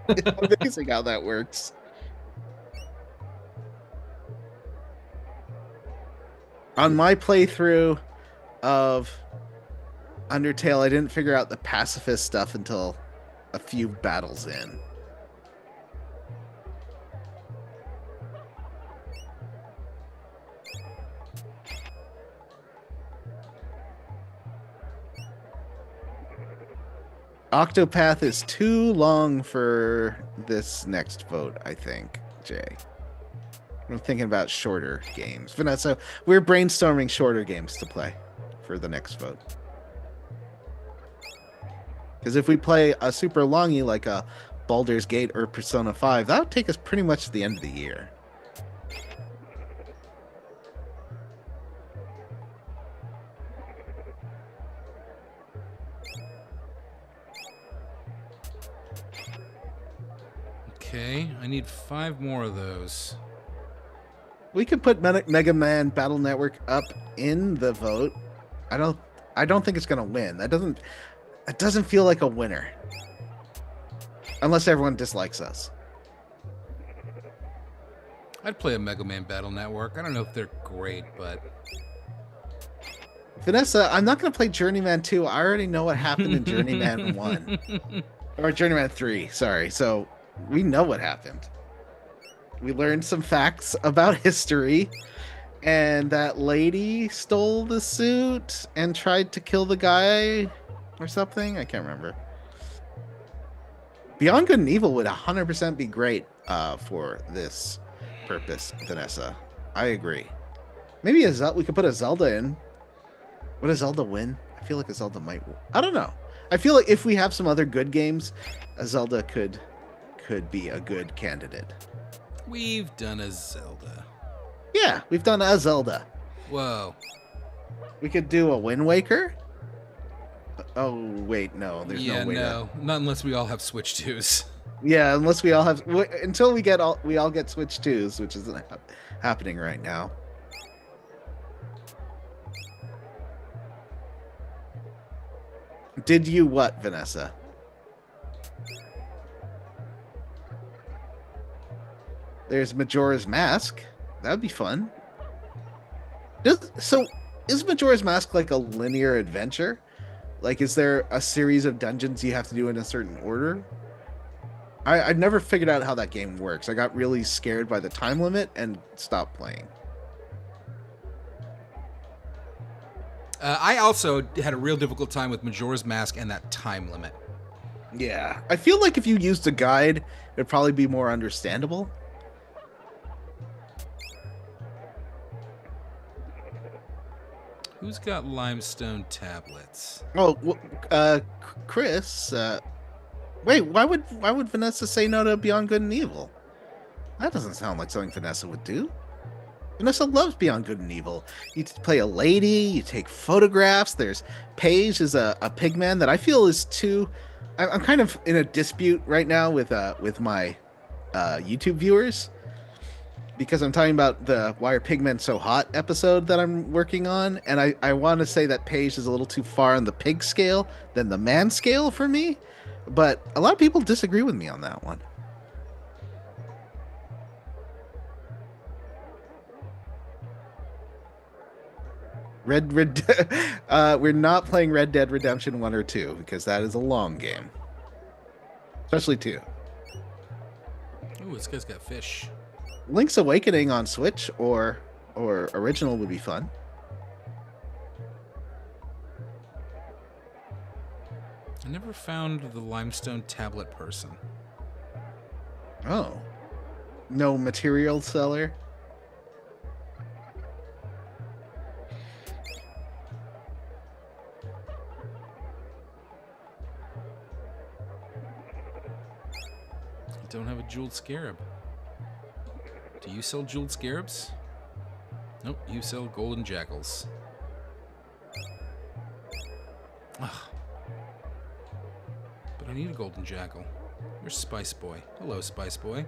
It's amazing how that works. On my playthrough of Undertale, I didn't figure out the pacifist stuff until a few battles in. Octopath is too long for this next vote, I think, Jay. I'm thinking about shorter games. Vanessa, we're brainstorming shorter games to play for the next vote. Because if we play a super longy like a Baldur's Gate or Persona 5, that would take us pretty much to the end of the year. Okay, I need 5 more of those. We could put Mega Man Battle Network up in the vote. I don't think it's gonna win. It doesn't feel like a winner. Unless everyone dislikes us. I'd play a Mega Man Battle Network. I don't know if they're great, but Vanessa, I'm not gonna play Journeyman 2. I already know what happened in Journeyman 1. Or Journeyman 3, sorry. So we know what happened. We learned some facts about history, and that lady stole the suit and tried to kill the guy or something. I can't remember. Beyond Good and Evil would 100% be great for this purpose, Vanessa. I agree. Maybe we could put a Zelda in. Would a Zelda win? I feel like a Zelda might win. I don't know. I feel like if we have some other good games, a Zelda could be a good candidate. we've done a Zelda. Yeah, we've done a Zelda. Whoa. We could do a Wind Waker. Oh wait, no. There's no way. No, not unless we all have Switch 2s. Yeah, unless we all have until we all get Switch 2s, which isn't happening right now. Did you what, Vanessa? There's Majora's Mask. That would be fun. Is Majora's Mask like a linear adventure? Like, is there a series of dungeons you have to do in a certain order? I've never figured out how that game works. I got really scared by the time limit and stopped playing. I also had a real difficult time with Majora's Mask and that time limit. Yeah. I feel like if you used a guide, it'd probably be more understandable. Who's got limestone tablets? Oh, Chris. Wait, why would Vanessa say no to Beyond Good and Evil? That doesn't sound like something Vanessa would do. Vanessa loves Beyond Good and Evil. You play a lady, you take photographs. There's Paige is a pigman that I feel is too. I'm kind of in a dispute right now with my YouTube viewers because I'm talking about the Why Are Pigmen So Hot episode that I'm working on, and I want to say that Paige is a little too far on the pig scale than the man scale for me, but a lot of people disagree with me on that one. We're not playing Red Dead Redemption 1 or 2 because that is a long game. Especially 2. Ooh, this guy's got fish. Link's Awakening on Switch or original would be fun. I never found the limestone tablet person. Oh. No material seller? I don't have a jeweled scarab. Do you sell jeweled scarabs? Nope, you sell golden jackals. Ugh. But I need a golden jackal. You're Spice Boy. Hello, Spice Boy.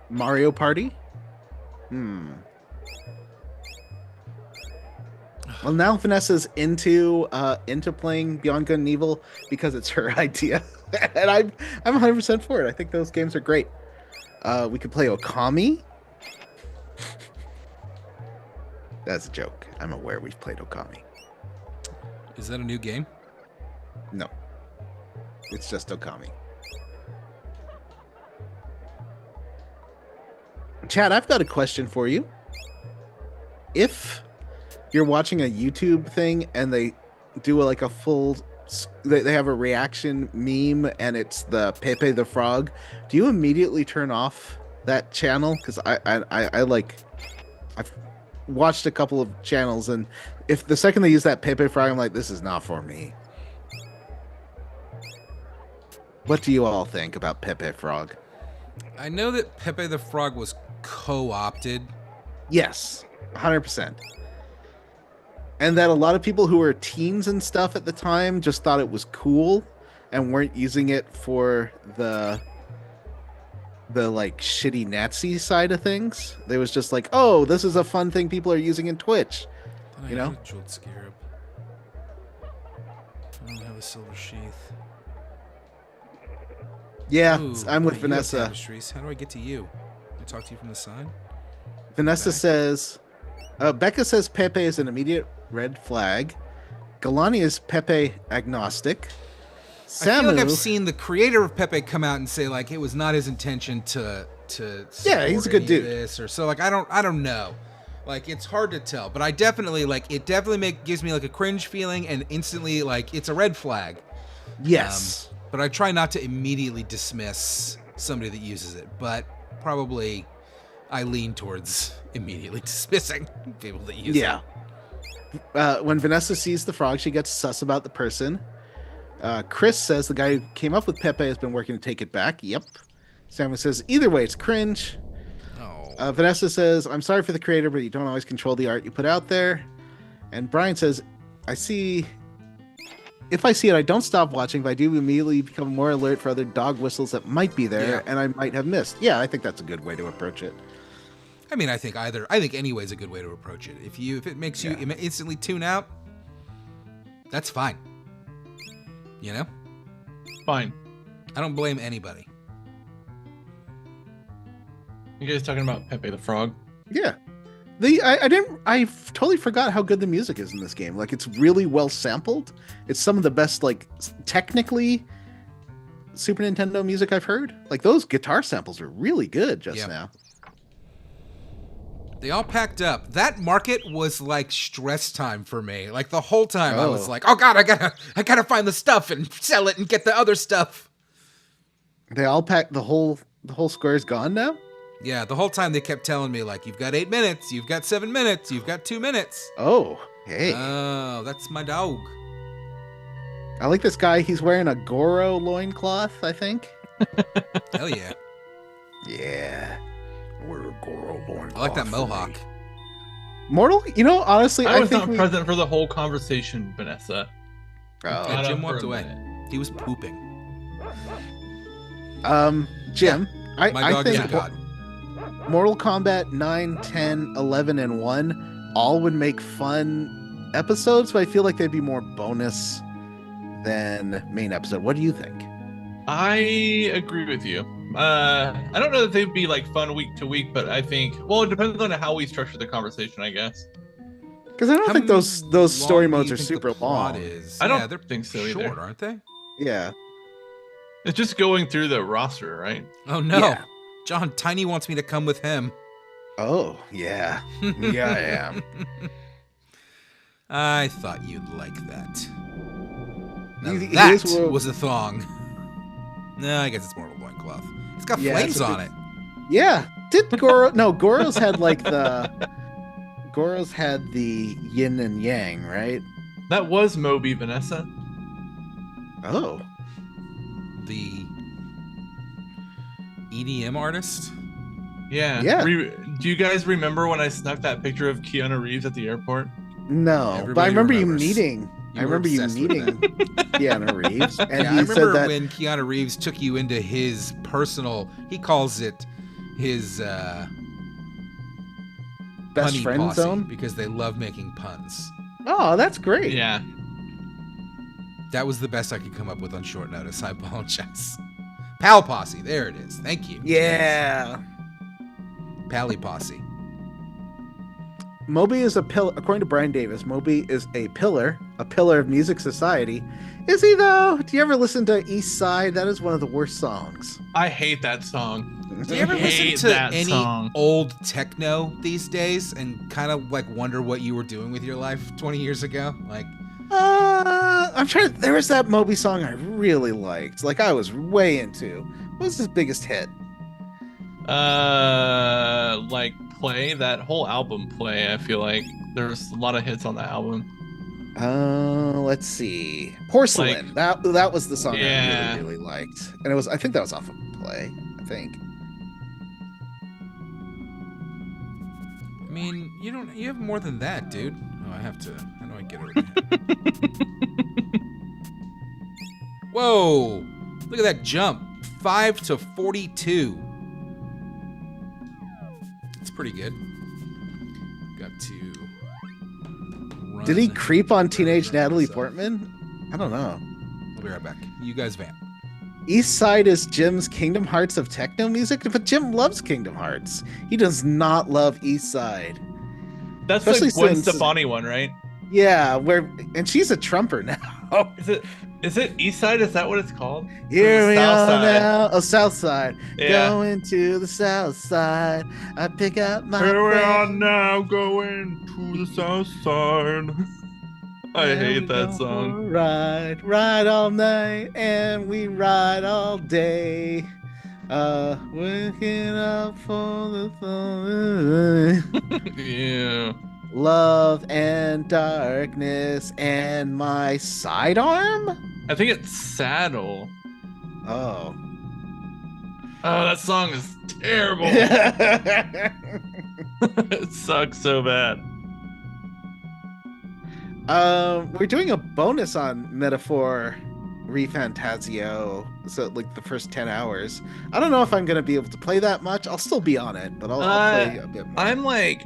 Mario Party? Well, now Vanessa's into playing Beyond Good and Evil because it's her idea, and I'm 100% for it. I think those games are great. We could play Okami. That's a joke. I'm aware we've played Okami. Is that a new game? No. It's just Okami. Chad, I've got a question for you. If you're watching a YouTube thing and they do like a full, they have a reaction meme and it's the Pepe the Frog, do you immediately turn off that channel? Because I like, I've watched a couple of channels and if the second they use that Pepe Frog, I'm like, this is not for me. What do you all think about Pepe Frog? I know that Pepe the Frog was co-opted. Yes, 100%. And that a lot of people who were teens and stuff at the time just thought it was cool and weren't using it for the like shitty Nazi side of things. They was just like, oh, this is a fun thing people are using in Twitch. You know? Jeweled scarab. I don't have a silver sheath. Yeah, Ooh, I'm with you have Vanessa. tapestries. How do I get to you? Can I talk to you from the side? Vanessa Okay. says, Becca says Pepe is an immediate red flag. Galani is Pepe agnostic. I feel like I've Samu, seen the creator of Pepe come out and say like it was not his intention to Yeah, he's a support good any dude. of this or so like I don't know. Like it's hard to tell, but I definitely like it definitely gives me like a cringe feeling and instantly like it's a red flag. yes. But I try not to immediately dismiss somebody that uses it, but probably I lean towards immediately dismissing people that use Yeah. When Vanessa sees the frog, she gets sus about the person. Chris says the guy who came up with Pepe has been working to take it back. Yep. Samuel says either way, it's cringe. it. Oh. Vanessa says, I'm sorry for the creator, but you don't always control the art you put out there. And Brian says, if I see it, I don't stop watching, but I do immediately become more alert for other dog whistles that might be there Yeah. and I might have missed. Yeah, I think that's a good way to approach it. I mean, I think any way is a good way to approach it. If it makes you instantly tune out, that's fine. You know? Fine. I don't blame anybody. You guys talking about Pepe the Frog? Yeah. I totally forgot how good the music is in this game. Like, it's really well sampled. It's some of the best, like, technically Super Nintendo music I've heard. Like, those guitar samples are really good just now. They all packed up. That market was like stress time for me. Like the whole time I was Oh. like, oh God, I gotta find the stuff and sell it and get the other stuff. They all packed the whole square is gone now? Yeah, the whole time they kept telling me like, you've got 8 minutes, you've got 7 minutes, you've got 2 minutes. Oh, hey. Oh, that's my dog. I like this guy. He's wearing a Goro loincloth, I think. Hell yeah. Yeah. We're a Goro loincloth. I like that for mohawk. me. Mortal? You know, honestly, I was think not present for the whole conversation, Vanessa. Oh. Yeah, Got Jim up for walked a away. minute. He was pooping. Jim, My I dog is think a god. Mortal Kombat 9, 10, 11, and 1 all would make fun episodes, but I feel like they'd be more bonus than main episode. What do you think? I agree with you. I don't know that they'd be like fun week to week, but I think it depends on how we structure the conversation, I guess. Because I don't think those story modes are super long. I don't they're think so short, either. aren't they? Yeah. It's just going through the roster, right? Oh no. Yeah. John Tiny wants me to come with him. Oh, yeah. Yeah, I am. I thought you'd like that. Now He that is world- was a thong. No, I guess it's Mortal Loincloth. It's got Yeah, flames it's a on big- it. Yeah. Did Goro? No, Goro's had the yin and yang, right? That was Moby, Vanessa. Oh. The EDM artist. Yeah. Yeah. Do you guys remember when I snuck that picture of Keanu Reeves at the airport? No, but I Everybody remember remembers. you meeting. You I were remember you obsessed with meeting Keanu Reeves, and Yeah, he I said remember that. when Keanu Reeves took you into his personal. He calls it his Best punny friend posse zone. because they love making puns. Oh, that's great. Yeah. That was the best I could come up with on short notice. I apologize. Pal posse. There it is. Thank you. Yeah. Pally posse. Moby is a pillar. According to Brian Davis, Moby is a pillar of music society. Is he though? Do you ever listen to East Side? That is one of the worst songs. I hate that song. Do you ever listen Hate to that any song. old techno these days and kind of like wonder what you were doing with your life 20 years ago? Like, I'm trying. There was that Moby song I really liked. Like I was way into. What was his biggest hit? Like Play, that whole album Play, I feel like there's a lot of hits on that album. Let's see. Porcelain. That was the song Yeah. I really liked, and it was. I think that was off of Play. I think. I mean, you have more than that, dude. Oh, I have to. How do I get over here? Whoa! Look at that jump. 5 to 42. It's pretty good. Got to run. Did he creep on teenage Natalie Portman? I don't know. I'll be right back. You guys vamp. East Side is Jim's Kingdom Hearts of techno music, but Jim loves Kingdom Hearts. He does not love East Side. That's Especially the Gwen since- Stefani one, right? Yeah, and she's a trumper now. Is it East Side? Is that what it's called? Here we South are Side. now. Oh, South Side. Yeah. Going to the South Side. I pick up my Here we are friend. now going to the South Side. I And hate we that go song. for a ride all night, and we ride all day. Waking up for the sun. Yeah. Love and darkness and my sidearm. I think it's Saddle. Oh. Oh, that song is terrible. It sucks so bad. We're doing a bonus on Metaphor Refantasio, so like the first 10 hours. I don't know if I'm gonna be able to play that much. I'll still be on it, but I'll play a bit more. I'm like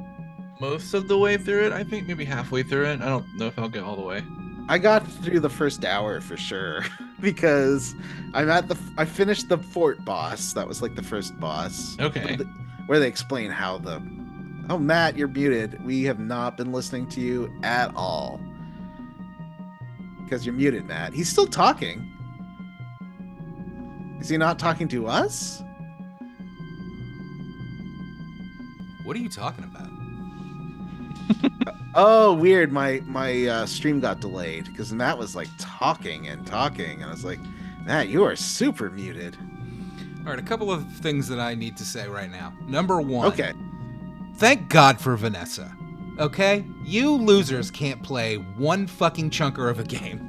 most of the way through it. I think maybe halfway through it. I don't know if I'll get all the way. I got through the first hour for sure because I finished the fort boss. That was like the first boss. Okay. Where they explain how Oh, Matt, you're muted. We have not been listening to you at all. Because you're muted, Matt. He's still talking. Is he not talking to us? What are you talking about? Oh, weird. My stream got delayed because Matt was like talking, and I was like, Matt, you are super muted. All right, a couple of things that I need to say right now. Number one. Okay. Thank God for Vanessa. Okay? You losers can't play one fucking chunker of a game.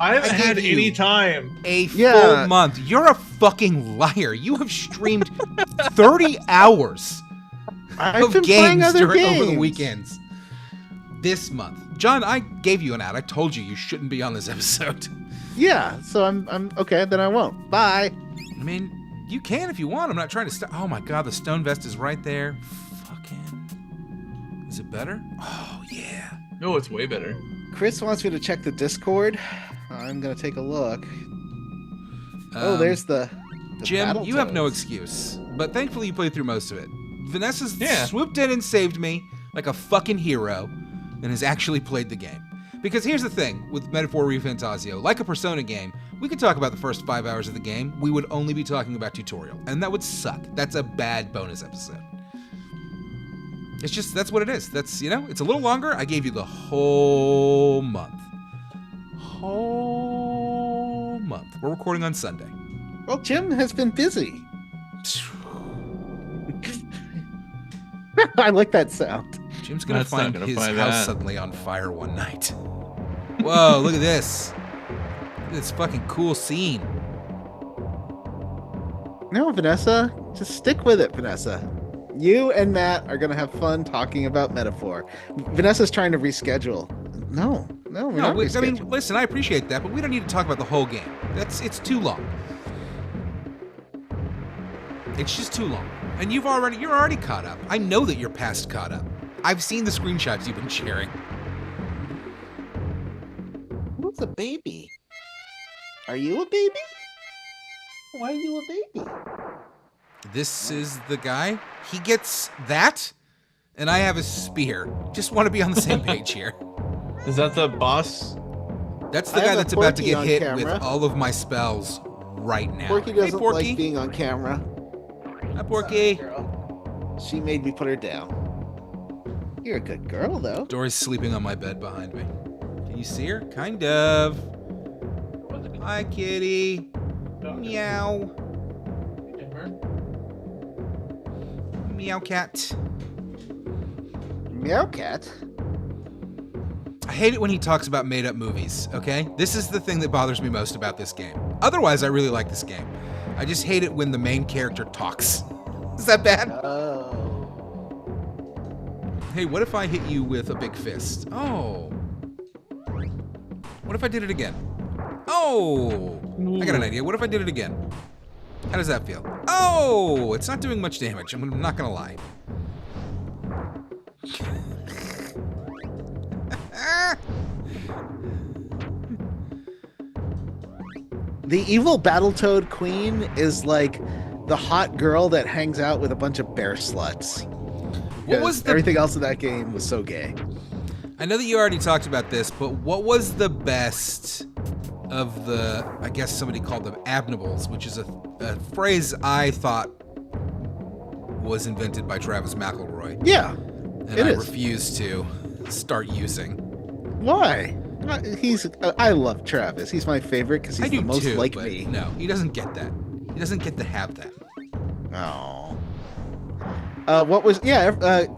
I haven't I had gave you any time. A Yeah. full month. You're a fucking liar. You have streamed 30 hours I've of been playing games other games over the weekends. This month. John, I gave you an out. I told you shouldn't be on this episode. Yeah, so I'm okay, then I won't. Bye. I mean, you can if you want. I'm not trying to stop. Oh my God, the stone vest is right there. Fucking. Is it better? Oh, yeah. No, it's way better. Chris wants me to check the Discord. I'm gonna take a look. There's the Jim, you have no Battletoads. excuse. But thankfully you played through most of it. Vanessa's Yeah. swooped in and saved me like a fucking hero and has actually played the game. Because here's the thing with Metaphor Refantasio, like a Persona game, we could talk about the first 5 hours of the game. We would only be talking about tutorial, and that would suck. That's a bad bonus episode. It's just, that's what it is. That's, it's a little longer. I gave you the whole month. Whole month. We're recording on Sunday. Well, Jim has been busy. I like that sound. Jim's gonna That's not find gonna his find house that. suddenly on fire one night. Whoa, look at this. Look at this fucking cool scene. No, Vanessa, just stick with it, Vanessa. You and Matt are gonna have fun talking about Metaphor. Vanessa's trying to reschedule. No, we're not I mean, rescheduling. listen, I appreciate that, but we don't need to talk about the whole game. It's too long. It's just too long. And you're already caught up. I know that you're past caught up. I've seen the screenshots you've been sharing. Who's a baby? Are you a baby? Why are you a baby? This is the guy. He gets that, and I have a spear. Just want to be on the same page here. Is that the boss? That's the I guy have a that's about to Porky get on hit camera. with all of my spells right now. Porky Hey, doesn't Porky. like being on camera. Hi, Porky. Sorry, girl. She made me put her down. You're a good girl, though. Dory's sleeping on my bed behind me. Can you see her? Kind of. Hi, kitty. Meow. Meow cat. Meow cat. I hate it when he talks about made-up movies, okay? This is the thing that bothers me most about this game. Otherwise, I really like this game. I just hate it when the main character talks. Is that bad? Oh. Hey, what if I hit you with a big fist? Oh. What if I did it again? Oh! I got an idea. What if I did it again? How does that feel? Oh! It's not doing much damage. I'm not gonna lie. The evil Battletoad Queen is like the hot girl that hangs out with a bunch of bear sluts. What was the... Everything else in that game was so gay. I know that you already talked about this, but what was the best of the, I guess somebody called them abnormals, which is a phrase I thought was invented by Travis McElroy. Yeah, And I refuse to start using. Why? I love Travis. He's my favorite because he's the most too, like but me. No, he doesn't get that. He doesn't get to have that. Oh.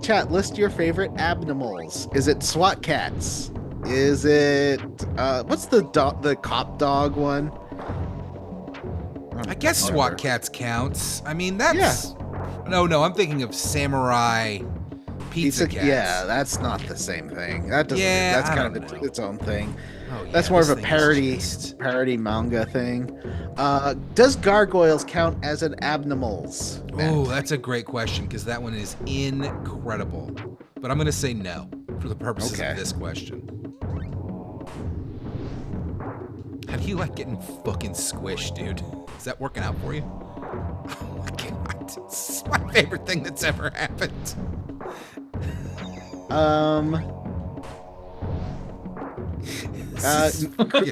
Chat, list your favorite abnormals. Is it SWAT cats? Is it what's the cop dog one? I guess SWAT cats counts. I mean, that's No, I'm thinking of samurai pizza cats. Yeah, that's not the same thing. That doesn't. Yeah, that's kind of its own thing. Oh, yeah, that's more of this a thing is parody manga thing. Does gargoyles count as an abnormals? Oh, that's a great question because that one is incredible. But I'm going to say no for the purposes of this question. How do you like getting fucking squished, dude? Is that working out for you? Oh my god, it's my favorite thing that's ever happened.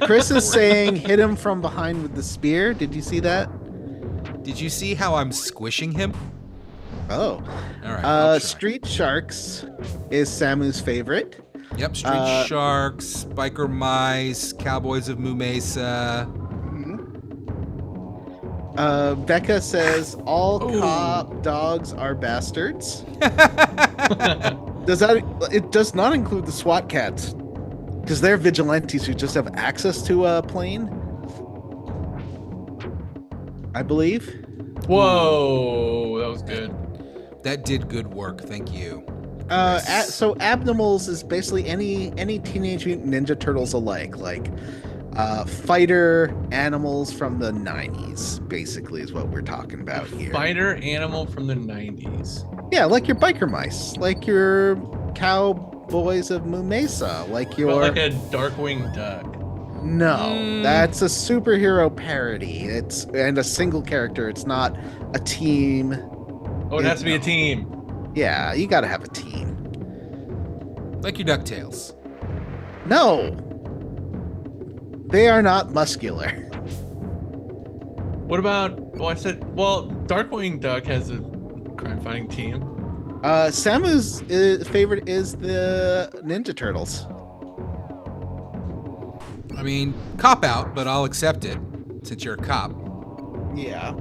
Chris is saying hit him from behind with the spear. Did you see that? Did you see how I'm squishing him? Oh. All right. Street Sharks is Samu's favorite. Yep, Street Sharks, Biker Mice, Cowboys of Moo Mesa. Becca says all cop dogs are bastards. It does not include the SWAT cats. Because they're vigilantes who just have access to a plane. I believe. Whoa, that was good. That did good work. Thank you. So abnormals is basically any Teenage Mutant Ninja Turtles alike, like fighter animals from the 90s, basically is what we're talking about here. Fighter animal from the 90s. Yeah, like your biker mice, like your Cowboys of Moo Mesa, like your... But like a Darkwing Duck. No, that's a superhero parody. And a single character. It's not a team. Oh, it has to be a team. Yeah, you gotta have a team. Like your DuckTales. No. They are not muscular. What about, Darkwing Duck has a crime-fighting team. Samu's favorite is the Ninja Turtles. I mean, cop out, but I'll accept it since you're a cop. Yeah.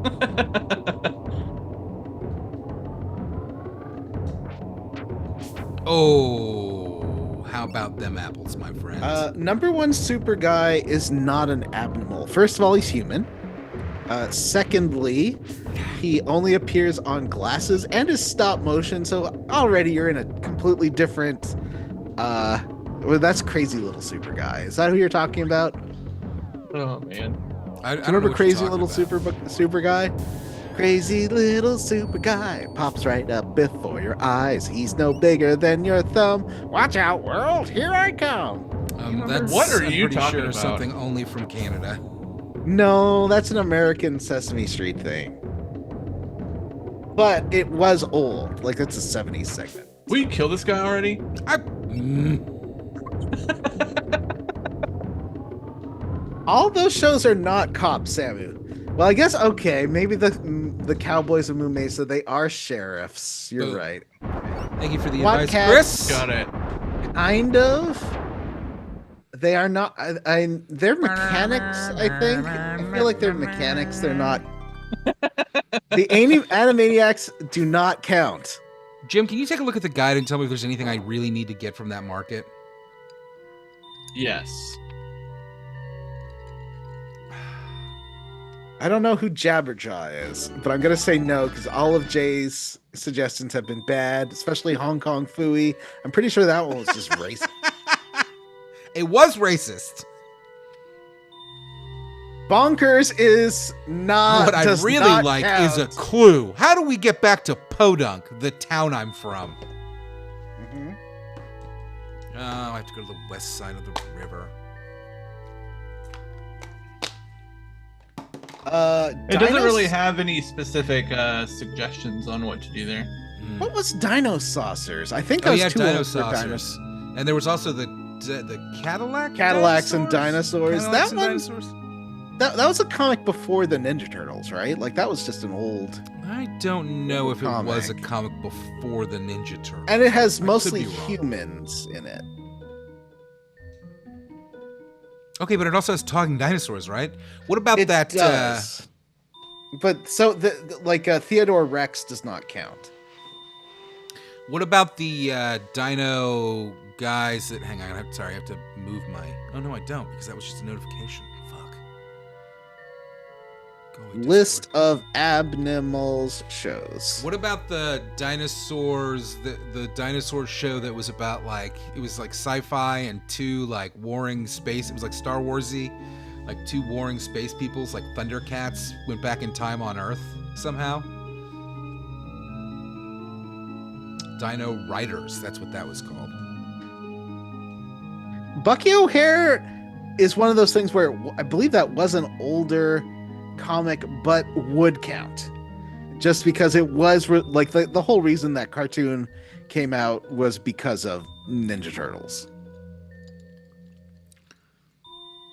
Oh, how about them apples, my friends? Number one super guy is not an abnormal. First of all, he's human. Secondly, he only appears on glasses and is stop motion, so already you're in a completely different... well, that's Crazy Little Super Guy. Is that who you're talking about? Oh, man. I don't Remember know what Crazy you're Little talking Super Guy? Crazy Little Super Guy pops right up before your eyes. He's no bigger than your thumb. Watch out, world! Here I come. That's, what are I'm you pretty talking sure about? something only from Canada. No, that's an American Sesame Street thing. But it was old. Like, it's a 70s segment. Will you kill this guy already? All those shows are not cops, Samu. Well, I guess okay. Maybe the Cowboys of Moon Mesa, they are sheriffs. You're Boom. right. Thank you for the SWAT advice, cats. Chris. Got it. Kind of. They are not. They're mechanics. I think. I feel like they're mechanics. They're not. The Animaniacs do not count. Jim, can you take a look at the guide and tell me if there's anything I really need to get from that market? Yes. I don't know who Jabberjaw is, but I'm gonna say no because all of Jay's suggestions have been bad, especially Hong Kong Fooey. I'm pretty sure that one was just racist. It was racist. Bonkers is not. What I does really not like count. is a clue. How do we get back to Podunk, the town I'm from? Mhm. Oh, I have to go to the west side of the river. It doesn't really have any specific suggestions on what to do there. What was Dino Saucers? I think I was too Dino old for Saucers. And there was also the Cadillac Cadillacs and dinosaurs. Cadillacs That and one, dinosaurs? that was a comic before the Ninja Turtles, right? Like that was just an old, I don't know if it was a Comic. comic before the Ninja Turtles. and it has I could mostly be wrong. humans in it. Okay, but it also has talking dinosaurs, right? What about It that? does. But so Theodore Rex does not count. What about the dino guys that? Hang on, I have to move my. Oh no, I don't because that was just a notification. Fuck. Go away, List Discord. of Abnimals shows. What about the dinosaurs? The dinosaur show that was about it was like sci-fi and two like warring space. It was like Star Warsy, like two warring space peoples like Thundercats went back in time on Earth somehow. Dino Riders, that's what that was called. Bucky O'Hare is one of those things where I believe that was an older comic, but would count. Just because it was the whole reason that cartoon came out was because of Ninja Turtles.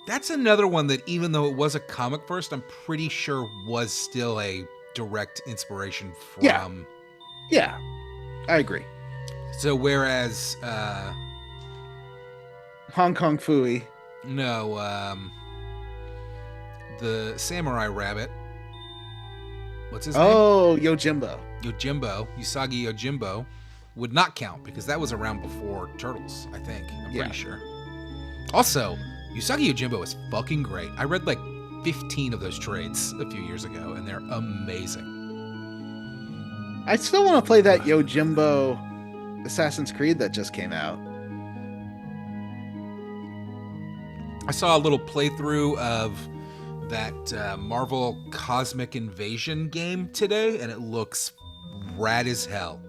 That's another one that even though it was a comic first, I'm pretty sure was still a direct inspiration from. Yeah, I agree. So whereas Hong Kong Fooey. no, the Samurai Rabbit. What's his name? Oh, Yojimbo. Yojimbo, Usagi Yojimbo, would not count because that was around before Turtles, I think. I'm Yeah. pretty sure. Also, Usagi Yojimbo is fucking great. I read like 15 of those trades a few years ago, and they're amazing. I still want to play that Yojimbo Assassin's Creed that just came out. I saw a little playthrough of that Marvel Cosmic Invasion game today, and it looks rad as hell.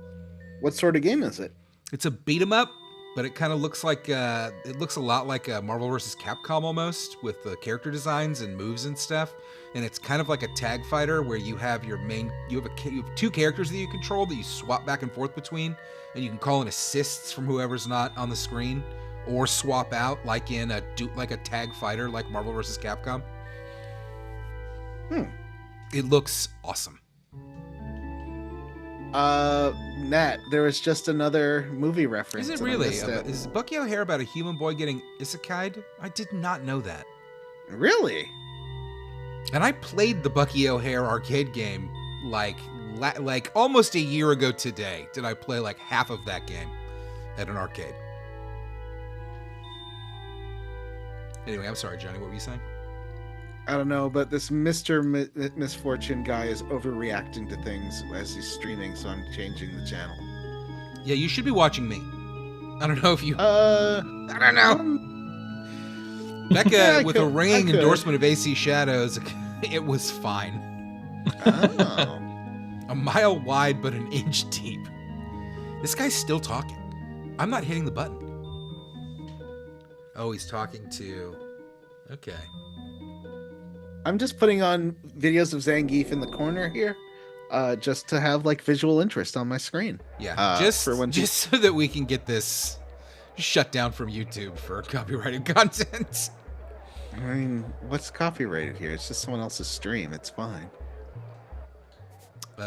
What sort of game is it? It's a beat 'em up, but it kind of looks like it looks a lot like Marvel vs. Capcom almost, with the character designs and moves and stuff. And it's kind of like a tag fighter where you have you have two characters that you control that you swap back and forth between, and you can call in assists from whoever's not on the screen, or swap out like in a tag fighter like Marvel vs. Capcom. It looks awesome. Nat, there was just another movie reference. Is it and I really? missed it. Is Bucky O'Hare about a human boy getting isekai'd? I did not know that. Really? And I played the Bucky O'Hare arcade game like almost a year ago today. Did I play like half of that game at an arcade? Anyway, I'm sorry, Johnny. What were you saying? I don't know, but this Mr. Misfortune guy is overreacting to things as he's streaming, so I'm changing the channel. Yeah, you should be watching me. I don't know if you. I don't know. Becca, Yeah, with a ringing endorsement of AC Shadows, it was fine. Oh. A mile wide, but an inch deep. This guy's still talking. I'm not hitting the button. Oh, he's talking to. Okay. I'm just putting on videos of Zangief in the corner here. just to have like visual interest on my screen. Yeah, For when just so that we can get this shut down from YouTube for copyrighted content. I mean, what's copyrighted here? It's just someone else's stream. It's fine.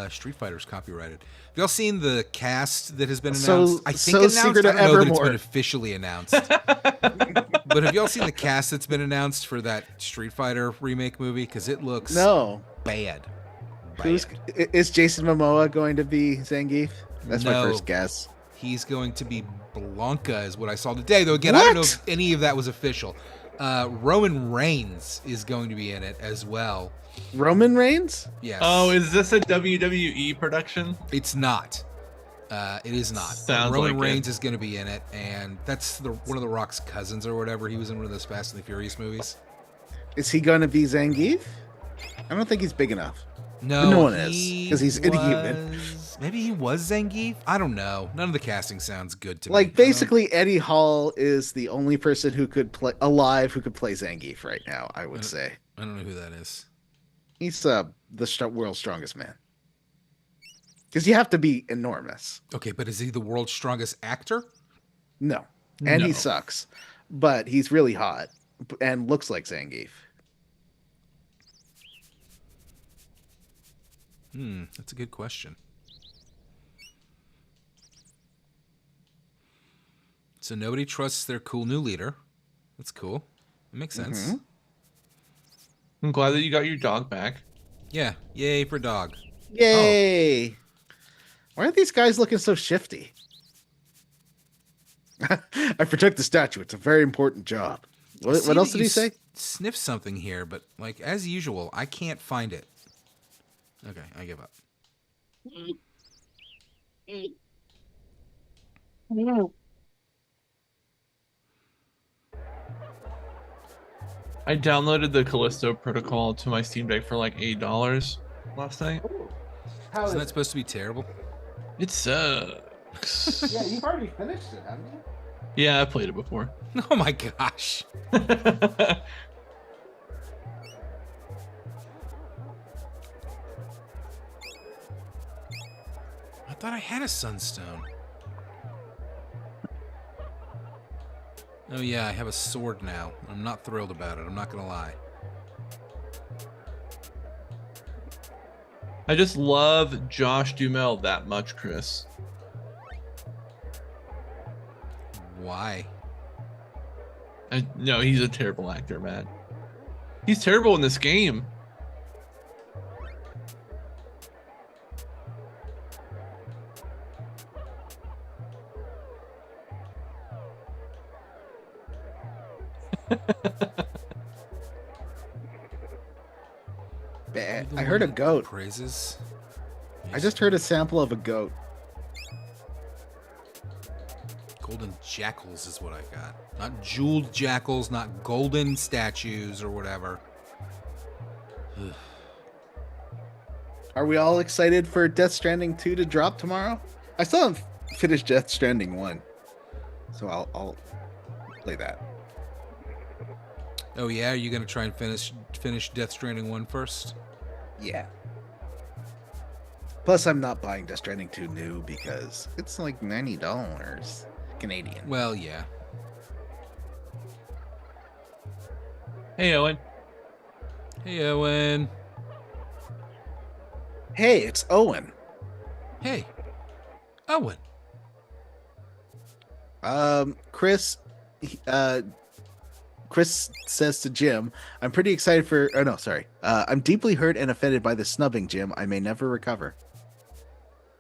Street Fighter's copyrighted. Have y'all seen the cast that has been So- announced? I think so announced. Secret I of don't know that it's Evermore. been officially announced. But have y'all seen the cast that's been announced for that Street Fighter remake movie? Because it looks No. bad. Is Jason Momoa going to be Zangief? That's my No. first guess. He's going to be Blanca, is what I saw today. Though again, I don't know What? if any of that was official. Roman Reigns is going to be in it as well. Roman Reigns? Yes. Oh, is this a WWE production? It's not. It is not. Sounds Roman like Reigns is going to be in it, and that's one of the Rock's cousins or whatever. He was in one of those Fast and the Furious movies. Is he going to be Zangief? I don't think he's big enough. No, No one is, he 'cause he's inhuman. Maybe he was Zangief. I don't know. None of the casting sounds good to me. Like basically, Eddie Hall is the only person who could play Zangief right now. I would say I don't know who that is. he's the world's strongest man. Because you have to be enormous. Okay, but is he the world's strongest actor? No, and he No. sucks, but he's really hot and looks like Zangief. That's a good question. So nobody trusts their cool new leader. That's cool. It makes sense. I'm glad that you got your dog back. Yeah. Yay for dog. Yay! Why are these guys looking so shifty? I protect the statue. It's a very important job. I see What else that did he you say? Sniff something here, but like as usual, I can't find it. Okay, I give up. I downloaded the Callisto protocol to my Steam Deck for like $8 last night. Isn't that supposed to be terrible? It sucks. Yeah, you've already finished it, haven't you? Yeah, I played it before. Oh my gosh. I thought I had a sunstone. Oh yeah, I have a sword now. I'm not thrilled about it. I'm not gonna lie. I just love Josh Duhamel that much, Chris. Why? No, he's a terrible actor, man. He's terrible in this game. I heard a goat. Praises. I just heard a sample of a goat. Golden jackals is what I got. Not jeweled jackals, not golden statues or whatever. Are we all excited for Death Stranding 2 to drop tomorrow? I still haven't finished Death Stranding 1. So I'll play that. Oh yeah, are you gonna try and finish Death Stranding 1 first? Yeah. Plus, I'm not buying Death Stranding 2 new because it's like $90 Canadian. Well, yeah. Hey, Owen. Hey, Owen. Hey, it's Owen. Hey, Owen. Chris, Chris says to Jim, "I'm pretty excited for." Oh no, sorry. I'm deeply hurt and offended by the snubbing, Jim. I may never recover.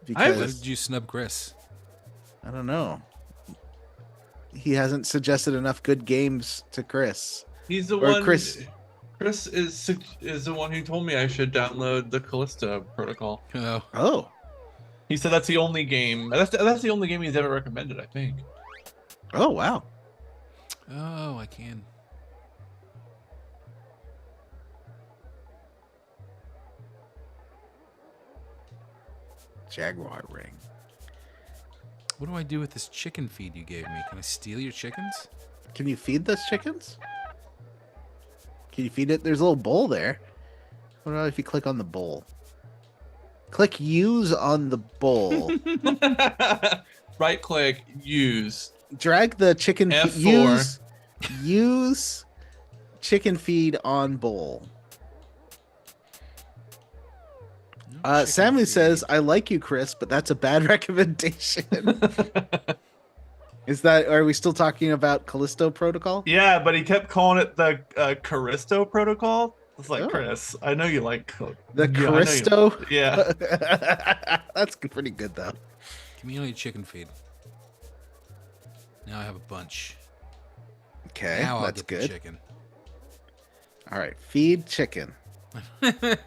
Why Because did you snub Chris? I don't know. He hasn't suggested enough good games to Chris. He's the Or one. Chris. Chris is the one who told me I should download the Callisto protocol. Oh, Oh, He said that's the only game. That's the only game he's ever recommended, I think. oh wow. oh, I can. Jaguar ring. What do I do with this chicken feed you gave me? Can I steal your chickens? Can you feed those chickens? Can you feed it? There's a little bowl there. What about if you click on the bowl? Click use on the bowl. Right click, use. Drag the chicken feed. F4. Use chicken feed on bowl. No Sammy chicken says, feed. "I like you, Chris, but that's a bad recommendation." Are we still talking about Callisto Protocol? Yeah, but he kept calling it the Callisto Protocol. It's like, Oh. Chris, I know you like The yeah, I know you- Callisto? Yeah. That's pretty good, though. Community chicken feed. Now I have a bunch. Okay, Now I'll that's get the good. chicken. All right, feed chicken. I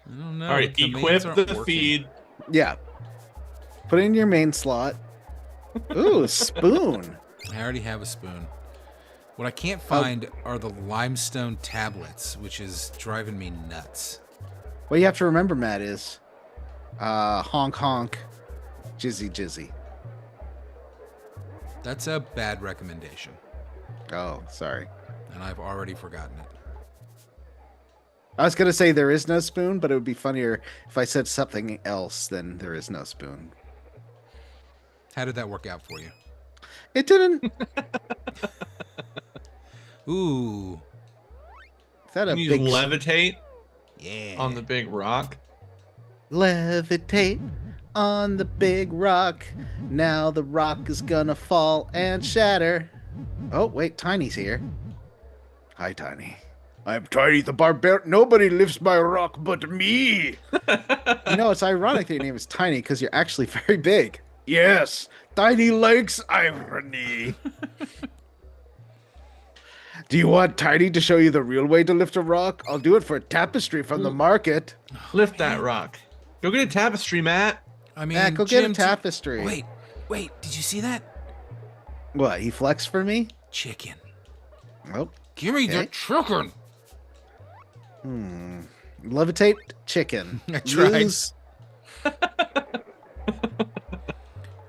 don't know. All right, the equip commands aren't the working. feed. Yeah. Put it in your main slot. Ooh, spoon. I already have a spoon. What I can't find are the limestone tablets, which is driving me nuts. What you have to remember, Matt, is honk honk, jizzy jizzy. That's a bad recommendation, Oh, sorry. and I've already forgotten it. I was gonna say there is no spoon, but it would be funnier if I said something else than there is no spoon. How did that work out for you? It didn't. Ooh, Is that a Can you big levitate yeah. on the big rock? levitate on the big rock? Now the rock is gonna fall and shatter. Oh wait, Tiny's here. Hi, Tiny. I'm Tiny the Barbarian. Nobody lifts my rock but me. You know, it's ironic that your name is Tiny because you're actually very big. Yes, Tiny likes irony. Do you want Tiny to show you the real way to lift a rock? I'll do it for a tapestry from the market. Lift that rock. Go get a tapestry, Matt. I mean, Yeah, go get a Jim, tapestry. Wait, did you see that? What, he flexed for me? Chicken. Oh, Give me the Okay. chicken. levitate chicken. I tried. Use- All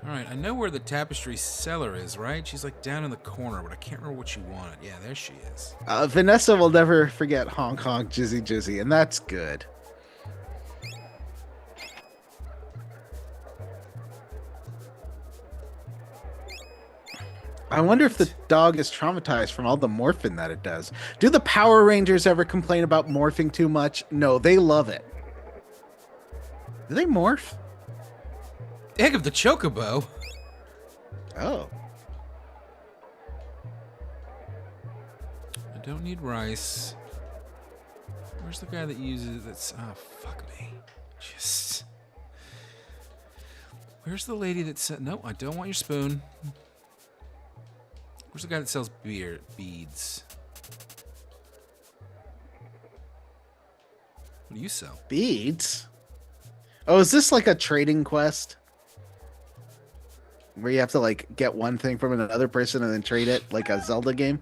right, I know where the tapestry seller is, right? She's like down in the corner, but I can't remember what she wanted. Yeah, there she is. Vanessa will never forget honk honk jizzy jizzy, and that's good. I wonder if the dog is traumatized from all the morphing that it does. Do the Power Rangers ever complain about morphing too much? No, they love it. Do they morph? Egg of the chocobo. Oh. I don't need rice. Where's the guy that uses that's? Oh, fuck me. Just. Where's the lady that said? No, I don't want your spoon. Where's the guy that sells beads? What do you sell? Beads? Oh, is this like a trading quest? Where you have to like get one thing from another person and then trade it like a Zelda game?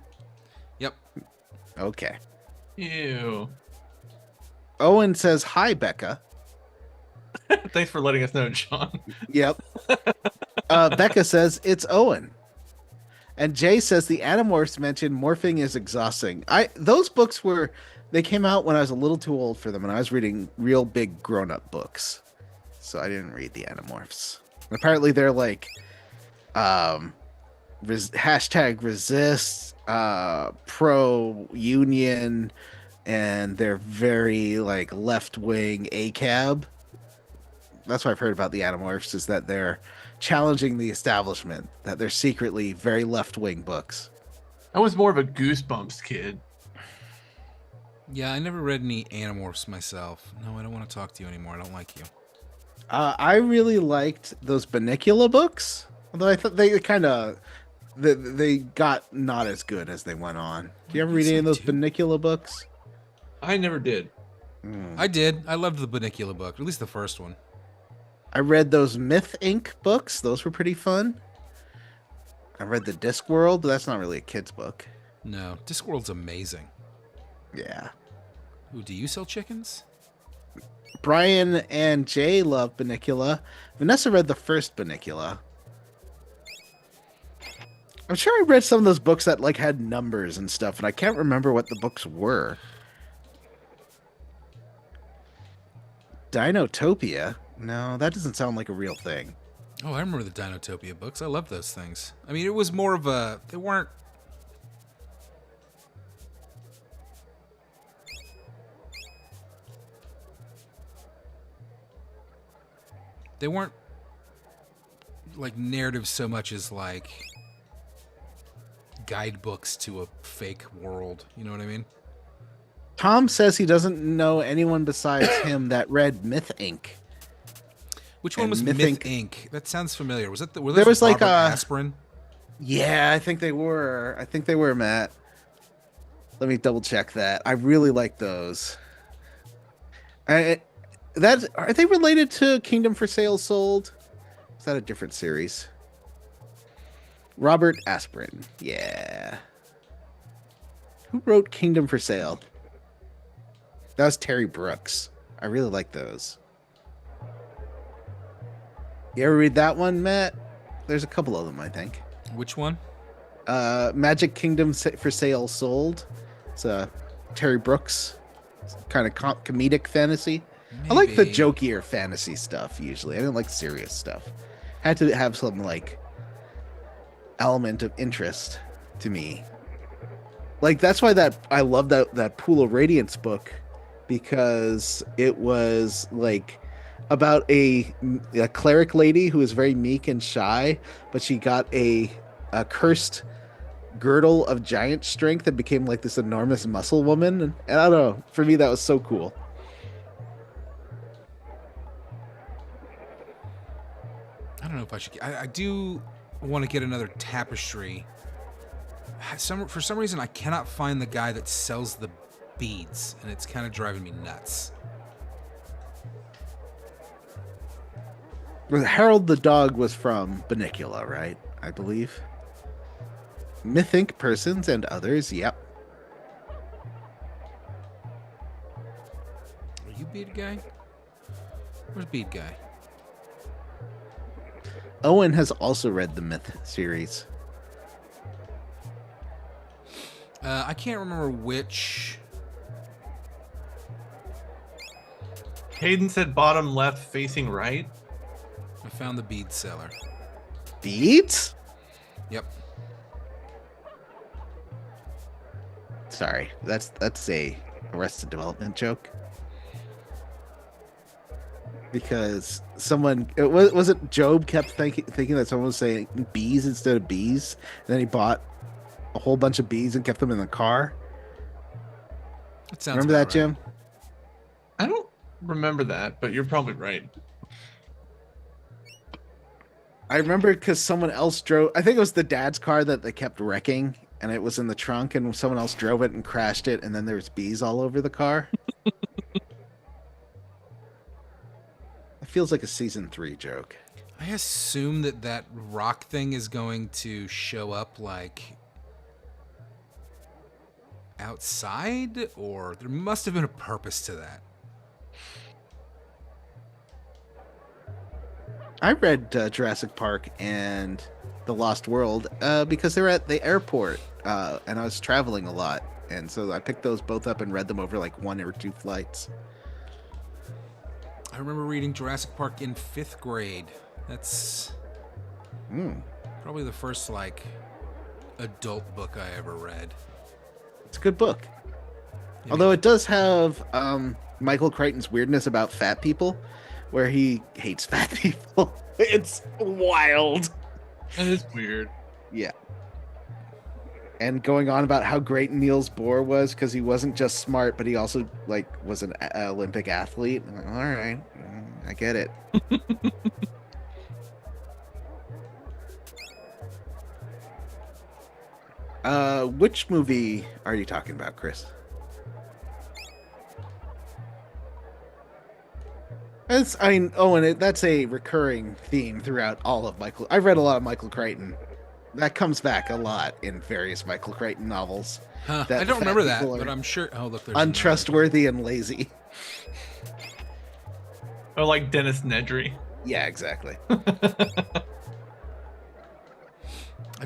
Yep. Okay. Ew. Owen says, "Hi, Becca." Thanks for letting us know, John. Yep. Becca says, "It's Owen." And Jay says the Animorphs mentioned morphing is exhausting. Those books they came out when I was a little too old for them, and I was reading real big grown-up books. So I didn't read the Animorphs. And apparently they're like hashtag resist, pro union, and they're very like left-wing ACAB. That's what I've heard about the Animorphs, is that they're challenging the establishment, that they're secretly very left-wing books. I was more of a Goosebumps kid. Yeah, I never read any Animorphs myself. No, I don't want to talk to you anymore. I don't like you. I really liked those Bunnicula books, although I thought they kind of they got not as good as they went on. Do you ever read any of those Bunnicula books? I never did. I did. I loved the Bunnicula book, at least the first one. I read those Myth Inc. books. Those were pretty fun. I read the Discworld, but that's not really a kid's book. No, Discworld's amazing. Yeah. Ooh, do you sell chickens? Brian and Jay love Bunnicula. Vanessa read the first Bunnicula. I'm sure I read some of those books that like had numbers and stuff, and I can't remember what the books were. Dinotopia? No, that doesn't sound like a real thing. Oh, I remember the Dinotopia books. I love those things. I mean, it was more of a... They weren't... They weren't like narratives so much as like guidebooks to a fake world. You know what I mean? Tom says he doesn't know anyone besides him that read Myth Inc. Which one And was Myth Myth Inc. Inc? That sounds familiar. Was that were There those was like Robert a- aspirin? Yeah, I think they were. I think they were, Matt. Let me double check that. I really like those. That are they related to Kingdom for Sale Sold? Is that a different series? Robert Aspirin. Yeah. Who wrote Kingdom for Sale? That was Terry Brooks. I really like those. You ever read that one, Matt? There's a couple of them, I think. Which one? Magic Kingdom for Sale Sold. It's Terry Brooks. Kind of comedic fantasy. I like the Maybe. jokier fantasy stuff usually. I didn't like serious stuff. Had to have some like element of interest to me. Like that's why I love that Pool of Radiance book, because it was like about a cleric lady who was very meek and shy, but she got a cursed girdle of giant strength and became like this enormous muscle woman. And I don't know. For me, that was so cool. I don't know if I should. I do want to get another tapestry. For some reason, I cannot find the guy that sells the beads, and it's kind of driving me nuts. Harold the dog was from Banicula, right? I believe. Mythic persons and others, yep. Are you bead guy? Where's bead guy? Owen has also read the Myth series. I can't remember which. Hayden said bottom left facing right. I found the bead seller. Beads? Yep. Sorry, that's a Arrested Development joke. Because someone, was it Job kept thinking that someone was saying bees instead of bees, and then he bought a whole bunch of bees and kept them in the car. That sounds Remember that, about right. Jim? I don't remember that, but you're probably right. I remember because someone else drove. I think it was the dad's car that they kept wrecking, and it was in the trunk, and someone else drove it and crashed it, and then there was bees all over the car. It feels like a season 3 joke. I assume that rock thing is going to show up like outside, or there must have been a purpose to that. I read Jurassic Park and The Lost World because they were at the airport, and I was traveling a lot, and so I picked those both up and read them over like 1 or 2 flights. I remember reading Jurassic Park in 5th grade. That's probably the first like adult book I ever read. It's a good book. Yeah. Although it does have Michael Crichton's weirdness about fat people, where he hates fat people. It's wild. That is weird. Yeah. And going on about how great Niels Bohr was because he wasn't just smart, but he also like was an Olympic athlete. I'm like, all right, I get it. Which movie are you talking about, Chris? That's a recurring theme throughout all of Michael. I've read a lot of Michael Crichton. That comes back a lot in various Michael Crichton novels. Huh, that I don't fat remember that, people but are I'm sure. Oh, look, there's untrustworthy and lazy. Oh, like Dennis Nedry. Yeah, exactly. I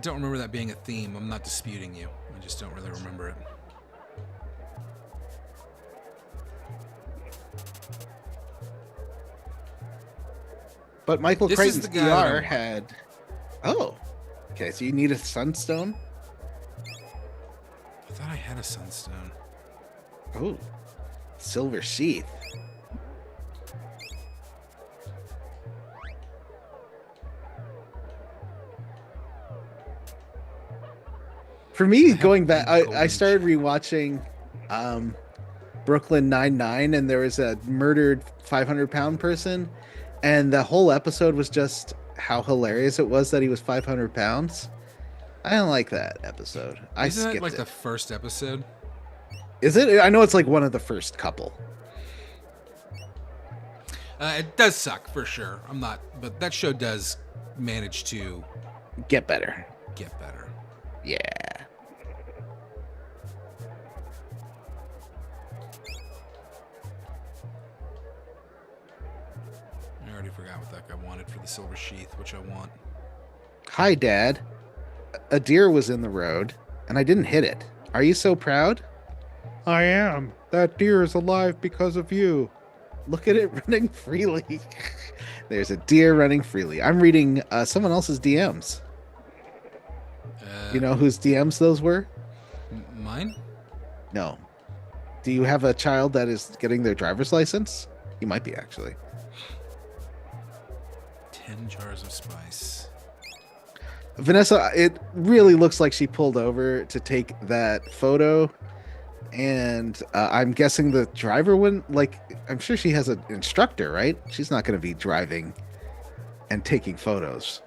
don't remember that being a theme. I'm not disputing you. I just don't really remember it. But Michael This is Crichton's the guy that I ER want. had. Oh, okay. So you need a sunstone. I thought I had a sunstone. Oh, silver sheath. For me, going back, I started rewatching Brooklyn Nine-Nine, and there was a murdered 500-pound person, and the whole episode was just how hilarious it was that he was 500 pounds. I didn't like that episode. I Isn't skipped that like it. the first episode? Is it? I know it's like one of the first couple. It does suck for sure. I'm not, but that show does manage to Get better. get better. Yeah. I already forgot what that guy wanted for the silver sheath, which I want. Hi, Dad. A deer was in the road, and I didn't hit it. Are you so proud? I am. That deer is alive because of you. Look at it running freely. There's a deer running freely. I'm reading someone else's DMs. You know whose DMs those were? Mine? No. Do you have a child that is getting their driver's license? You might be, actually. 10 jars of spice. Vanessa, it really looks like she pulled over to take that photo. And I'm guessing the driver wouldn't, like, I'm sure she has an instructor, right? She's not going to be driving and taking photos.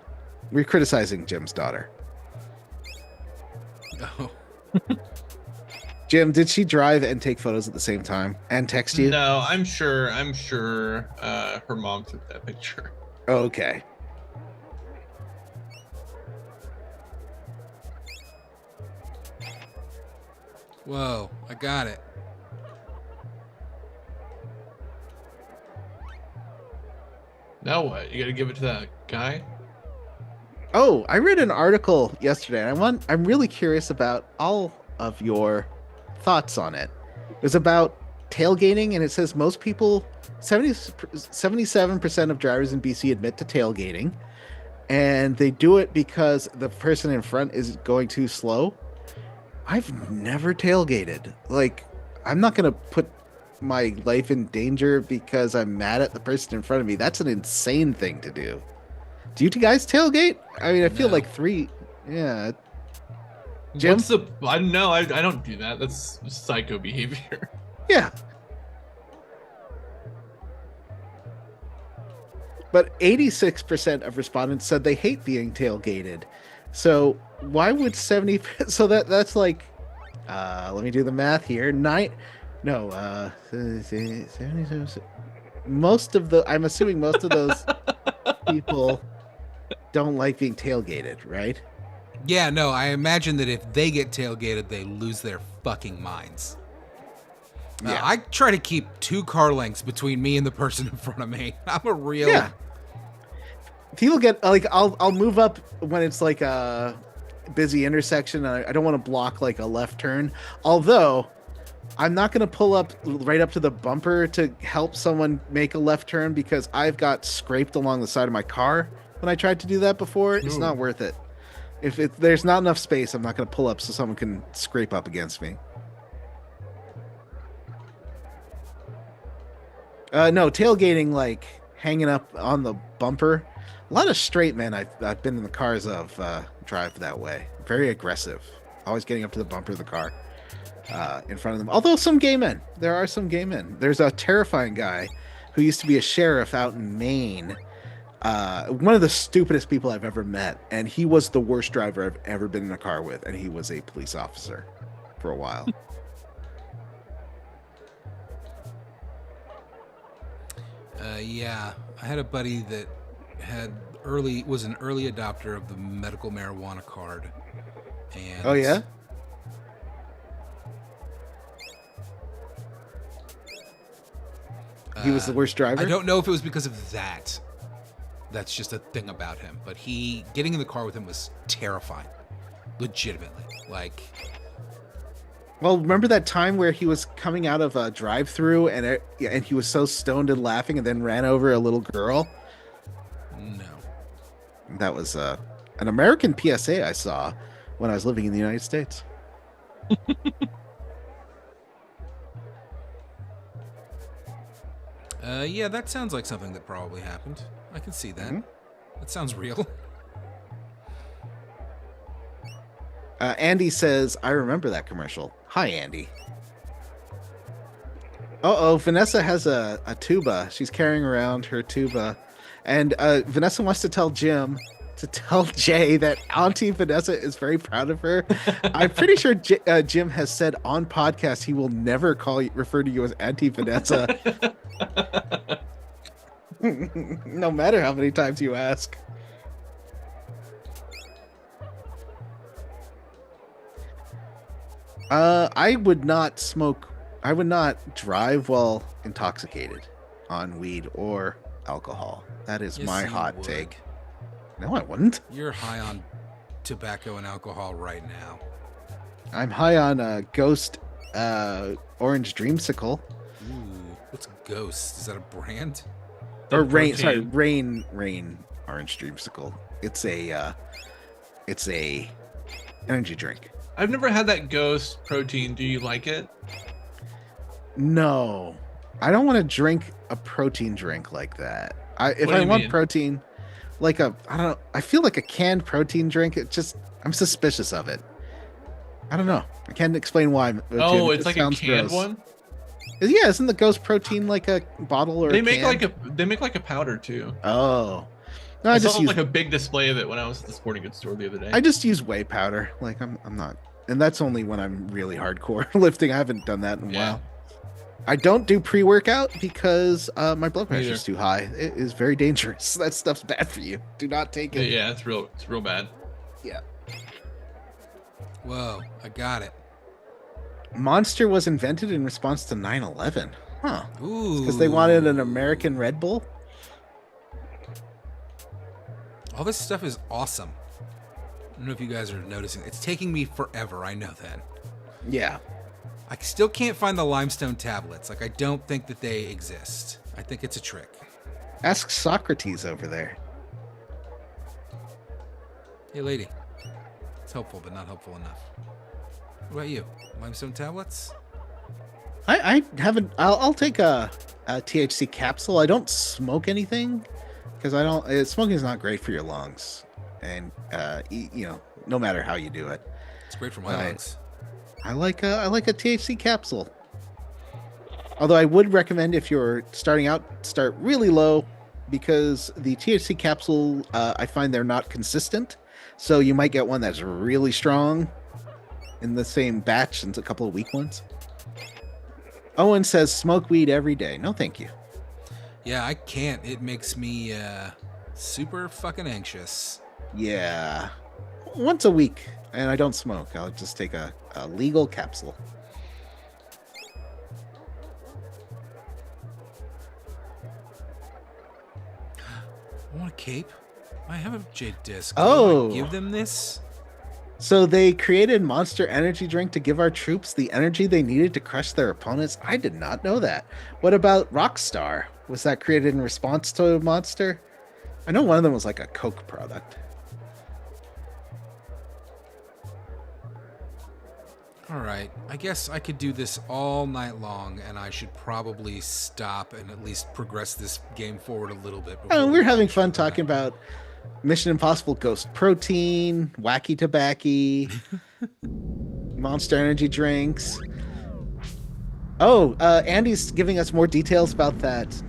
We're criticizing Jim's daughter. Oh. Jim, did she drive and take photos at the same time and text you? No, I'm sure her mom took that picture. Okay. Whoa, I got it. Now what? You gotta give it to that guy? Oh, I read an article yesterday. And I'm really curious about all of your thoughts on it. It was about tailgating, and it says most people, 77% of drivers in BC admit to tailgating, and they do it because the person in front is going too slow. I've never tailgated. Like, I'm not going to put my life in danger because I'm mad at the person in front of me. That's an insane thing to do. Do you guys tailgate? I mean, I feel No. like yeah. Jim? I don't do that. That's psycho behavior. Yeah. But 86% of respondents said they hate being tailgated. So why would 70? So that's like, let me do the math here. 77. I'm assuming most of those people don't like being tailgated, right? Yeah, no, I imagine that if they get tailgated, they lose their fucking minds. Yeah. I try to keep 2 car lengths between me and the person in front of me. I'm a real... Yeah. People get, like, I'll move up when it's like a busy intersection, and I don't want to block like a left turn. Although I'm not going to pull up right up to the bumper to help someone make a left turn because I've got scraped along the side of my car when I tried to do that before. It's Ooh. not worth it. If there's not enough space, I'm not going to pull up so someone can scrape up against me. No, tailgating, like hanging up on the bumper. A lot of straight men I've been in the cars of drive that way. Very aggressive. Always getting up to the bumper of the car in front of them. Although some gay men. There are some gay men. There's a terrifying guy who used to be a sheriff out in Maine. One of the stupidest people I've ever met. And he was the worst driver I've ever been in a car with. And he was a police officer for a while. Yeah, I had a buddy that was an early adopter of the medical marijuana card. And Oh, yeah? He was the worst driver? I don't know if it was because of that. That's just a thing about him. But getting in the car with him was terrifying. Legitimately. Like, Well, remember that time where he was coming out of a drive-through and he was so stoned and laughing and then ran over a little girl? That was an American PSA I saw when I was living in the United States. Yeah, that sounds like something that probably happened. I can see that. Mm-hmm. That sounds real. Andy says, I remember that commercial. Hi, Andy. Uh-oh, Vanessa has a tuba. She's carrying around her tuba. And Vanessa wants to tell Jay that Auntie Vanessa is very proud of her. I'm pretty sure Jim has said on podcast he will never refer to you as Auntie Vanessa. No matter how many times you ask. I would not drive while intoxicated on weed or alcohol. That is my hot take. No, I wouldn't. You're high on tobacco and alcohol right now. I'm high on a Ghost orange dreamsicle. Ooh, what's Ghost? Is that a brand? Or Rain? Sorry, Rain orange dreamsicle. It's a energy drink. I've never had that Ghost protein. Do you like it? No, I don't want to drink a protein drink like that. If I want protein, like I feel like a canned protein drink. I'm suspicious of it. I don't know. I can't explain why. Oh, it's like a canned one. Yeah, isn't the Ghost protein like a bottle or? They make like a powder too. Oh, no, I just use like a big display of it when I was at the sporting goods store the other day. I just use whey powder. Like I'm not, and that's only when I'm really hardcore lifting. I haven't done that in a while. I don't do pre-workout because my blood pressure is too high. It is very dangerous. That stuff's bad for you. Do not take it. Yeah, it's real bad. Yeah. Whoa, I got it. Monster was invented in response to 9/11. Huh. Ooh. Because they wanted an American Red Bull. All this stuff is awesome. I don't know if you guys are noticing. It's taking me forever. I know that. Yeah. I still can't find the limestone tablets. Like, I don't think that they exist. I think it's a trick. Ask Socrates over there. Hey, lady. It's helpful, but not helpful enough. What about you? Limestone tablets? I haven't. I'll take a THC capsule. I don't smoke anything because I don't. Smoking is not great for your lungs, and no matter how you do it. It's great for my lungs. I like a THC capsule. Although I would recommend if you're starting out, start really low because the THC capsule, I find they're not consistent. So you might get one that's really strong in the same batch and a couple of weak ones. Owen says smoke weed every day. No, thank you. Yeah, I can't. It makes me super fucking anxious. Yeah. Once a week. And I don't smoke. I'll just take a legal capsule. I want a cape. I have a jade disc. Oh. Give them this? So they created Monster Energy Drink to give our troops the energy they needed to crush their opponents? I did not know that. What about Rockstar? Was that created in response to Monster? I know one of them was like a Coke product. All right, I guess I could do this all night long, and I should probably stop and at least progress this game forward a little bit. We're having fun talking about Mission Impossible Ghost Protein, Wacky Tobacco, Monster Energy Drinks. Oh, Andy's giving us more details about that.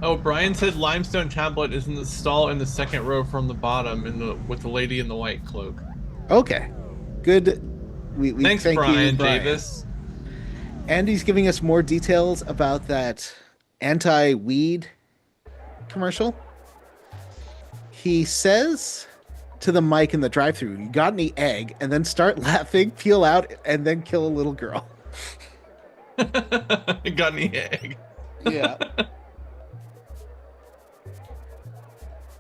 Oh, Brian said limestone tablet is in the stall in the second row from the bottom with the lady in the white cloak. Okay, good. We Thanks, thank Brian you, Davis. Andy's giving us more details about that anti-weed commercial. He says to the mic in the drive-thru, "You got any egg?" And then start laughing, peel out, and then kill a little girl. Got any egg? Yeah.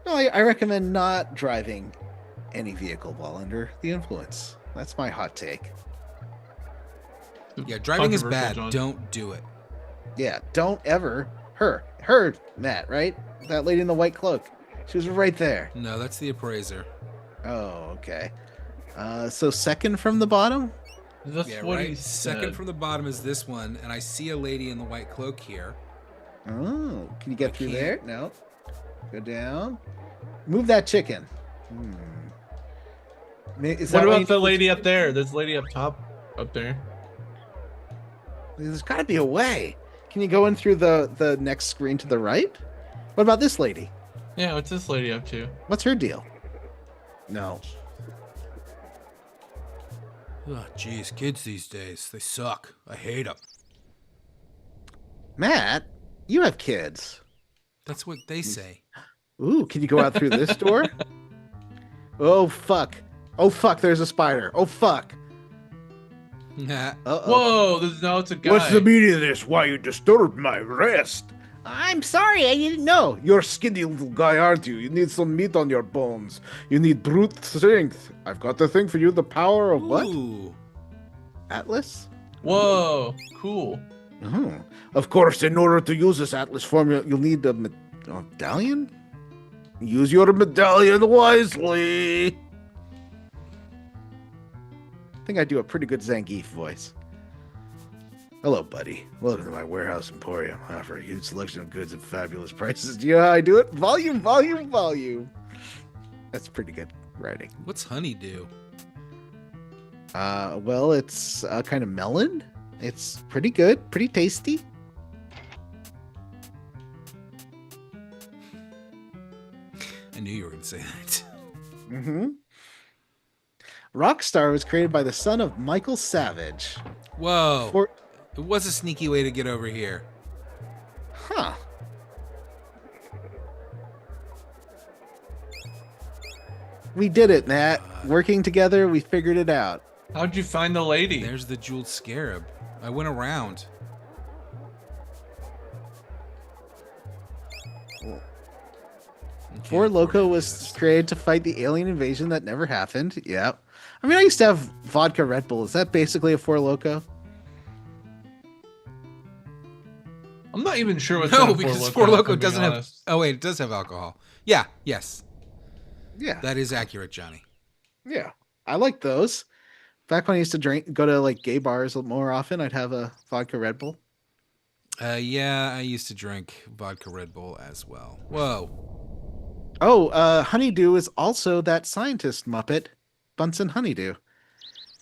No, I recommend not driving any vehicle while under the influence. That's my hot take. Yeah, driving is bad. John. Don't do it. Yeah, don't ever. Her, Matt, right? That lady in the white cloak. She was right there. No, that's the appraiser. Oh, okay. So second from the bottom? That's Yeah, what right. he Second said. from the bottom is this one, and I see a lady in the white cloak here. Oh, can you get I through can't. there? No. Go down. Move that chicken. Is What that why about you the need lady up there? There's a lady up top, up there. There's got to be a way. Can you go in through the next screen to the right? What about this lady? Yeah, what's this lady up to? What's her deal? No. Oh, jeez, kids these days, they suck. I hate them. Matt, you have kids. That's what they say. Ooh, can you go out through this door? Oh, fuck. Oh, fuck, there's a spider. Oh, fuck. Nah. Whoa, it's a guy. What's the meaning of this? Why you disturbed my rest? I'm sorry, I didn't know. You're a skinny little guy, aren't you? You need some meat on your bones. You need brute strength. I've got the thing for you, the power of what? Ooh. Atlas? Whoa, cool. Oh. Of course, in order to use this Atlas formula, you'll need a medallion? Use your medallion wisely. I think I do a pretty good Zangief voice. Hello, buddy. Welcome to my warehouse emporium. I offer a huge selection of goods at fabulous prices. Do you know how I do it? Volume, volume, volume. That's pretty good writing. What's honey do? Well, it's kind of melon. It's pretty good, pretty tasty. I knew you were going to say that. Mm-hmm. Rockstar was created by the son of Michael Savage. Whoa. It was a sneaky way to get over here. Huh. We did it, Matt. Working together, we figured it out. How'd you find the lady? There's the jeweled scarab. I went around. Four Loco was created to fight the alien invasion that never happened. Yep. I mean, I used to have vodka Red Bull. Is that basically a Four Loco? I'm not even sure what's No, in because Four Four Loko, Loco if I'm being doesn't have. honest. Oh wait, it does have alcohol. Yeah. Yes. Yeah. That is accurate, Johnny. Yeah. I like those. Back when I used to go to like gay bars more often, I'd have a vodka Red Bull. Yeah, I used to drink vodka Red Bull as well. Whoa. Oh, Honeydew is also that scientist Muppet, Bunsen Honeydew.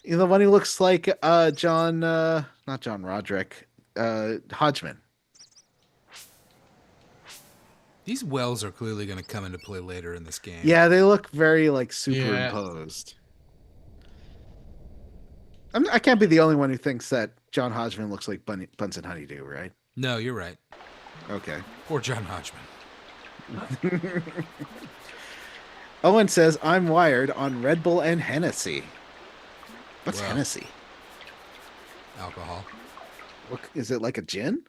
You know, the one who looks like not John Roderick, Hodgman. These wells are clearly going to come into play later in this game. Yeah, they look very like superimposed. I can't be the only one who thinks that John Hodgman looks like Bunsen Honeydew, right? No, you're right. Okay. Poor John Hodgman. Owen says, I'm wired on Red Bull and Hennessy. What's Wow. Hennessy? Alcohol. What, is it like a gin?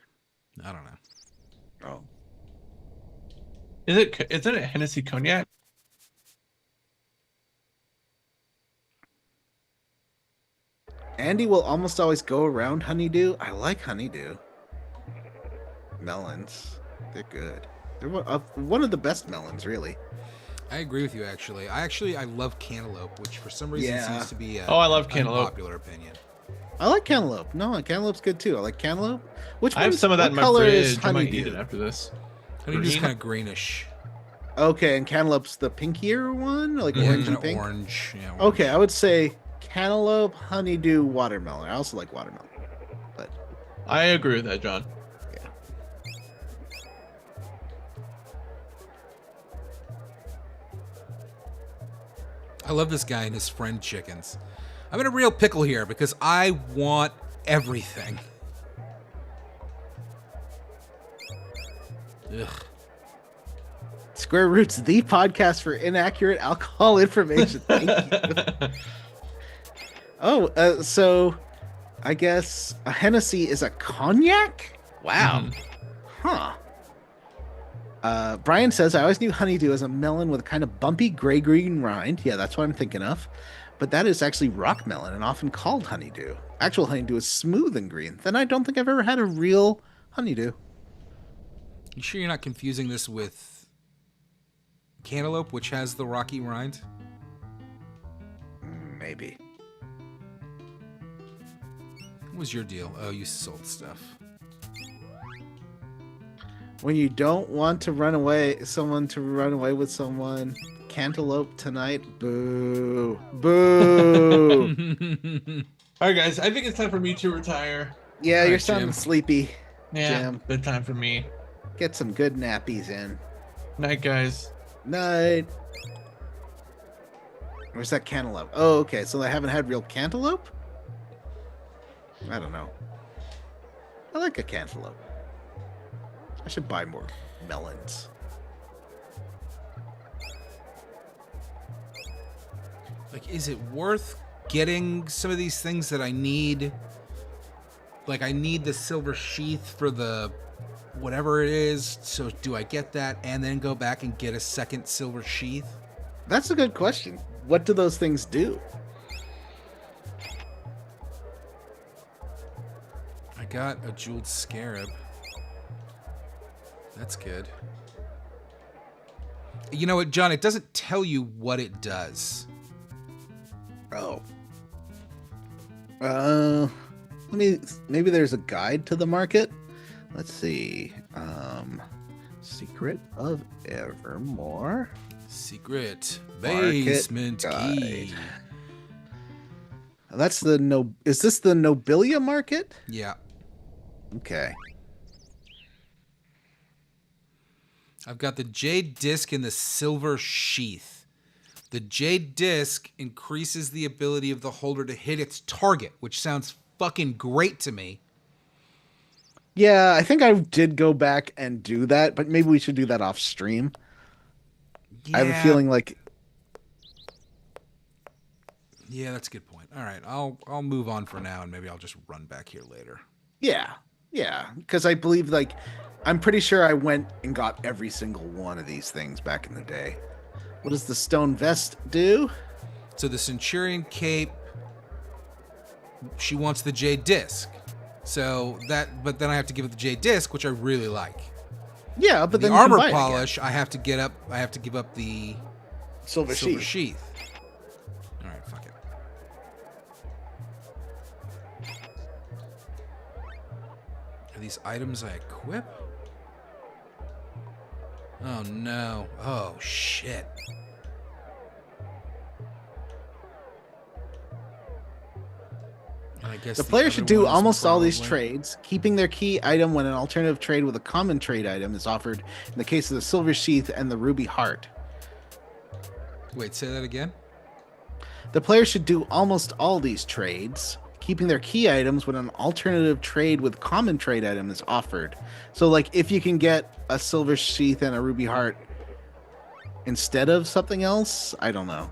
I don't know. Oh. Isn't it Hennessy cognac? Andy will almost always go around Honeydew. I like Honeydew. Melons. They're good. They're one of the best melons, really. I agree with you, actually. I love cantaloupe, which for some reason Yeah. seems to be I love cantaloupe. popular opinion. I like cantaloupe. No, cantaloupe's good too. I like cantaloupe. Which I have some of that in my color is fridge. I might Honeydew? eat it after this. Honeydew's Green? kind of greenish. Okay, and cantaloupe's the pinkier one, like Yeah, orangey kinda pink. orange. Yeah, orange. Okay, I would say cantaloupe, honeydew, watermelon. I also like watermelon, but I agree with that, John. yeah. I love this guy and his friend chickens. I'm in a real pickle here because I want everything. Ugh. Square Roots, the podcast for inaccurate alcohol information. Thank you. So I guess a Hennessy is a cognac? Wow. Huh. Brian says, I always knew honeydew as a melon with a kind of bumpy gray-green rind. Yeah, that's what I'm thinking of. But that is actually rock melon and often called honeydew. Actual honeydew is smooth and green. Then I don't think I've ever had a real honeydew. You sure you're not confusing this with cantaloupe, which has the rocky rind? Maybe. What was your deal? Oh, you sold stuff. When you don't want to run away with someone, cantaloupe tonight. Boo. Boo. All right, guys. I think it's time for me to retire. Yeah, All you're right, sounding Jim. sleepy. Yeah, Jim. bedtime for me. Get some good nappies in. Night, guys. Night. Where's that cantaloupe? Oh, okay. So they haven't had real cantaloupe? I don't know. I like a cantaloupe. I should buy more melons. Like, is it worth getting some of these things that I need? Like, I need the silver sheath for the whatever it is. So do I get that and then go back and get a second silver sheath? That's a good question. What do those things do? I got a jeweled scarab. That's good. You know what, John? It doesn't tell you what it does. Oh. Maybe there's a guide to the market. Let's see. Secret of Evermore. Secret Market basement key. guide. That's the Is this the Nobilia market? Yeah. Okay. I've got the jade disc and the silver sheath. The jade disc increases the ability of the holder to hit its target, which sounds fucking great to me. Yeah, I think I did go back and do that, but maybe we should do that off stream. Yeah. I have a feeling like Yeah, that's a good point. All right, I'll move on for now, and maybe I'll just run back here later. yeah, because I believe I'm pretty sure I went and got every single one of these things back in the day. What does the stone vest do? So the Centurion cape, she wants the jade disc. But then I have to give it the jade disc, which I really like. Yeah, but The then you can armor buy it polish, I have to give up the again. Silver sheath. sheath. All right, fuck it. Are these items I equip? Oh no. Oh shit. I guess The player other should do one is almost all these probably- trades, keeping their key item when an alternative trade with a common trade item is offered in the case of the silver sheath and the ruby heart. Wait, say that again? The player should do almost all these trades, keeping their key items when an alternative trade with common trade item is offered. So, like, if you can get a silver sheath and a ruby heart instead of something else, I don't know.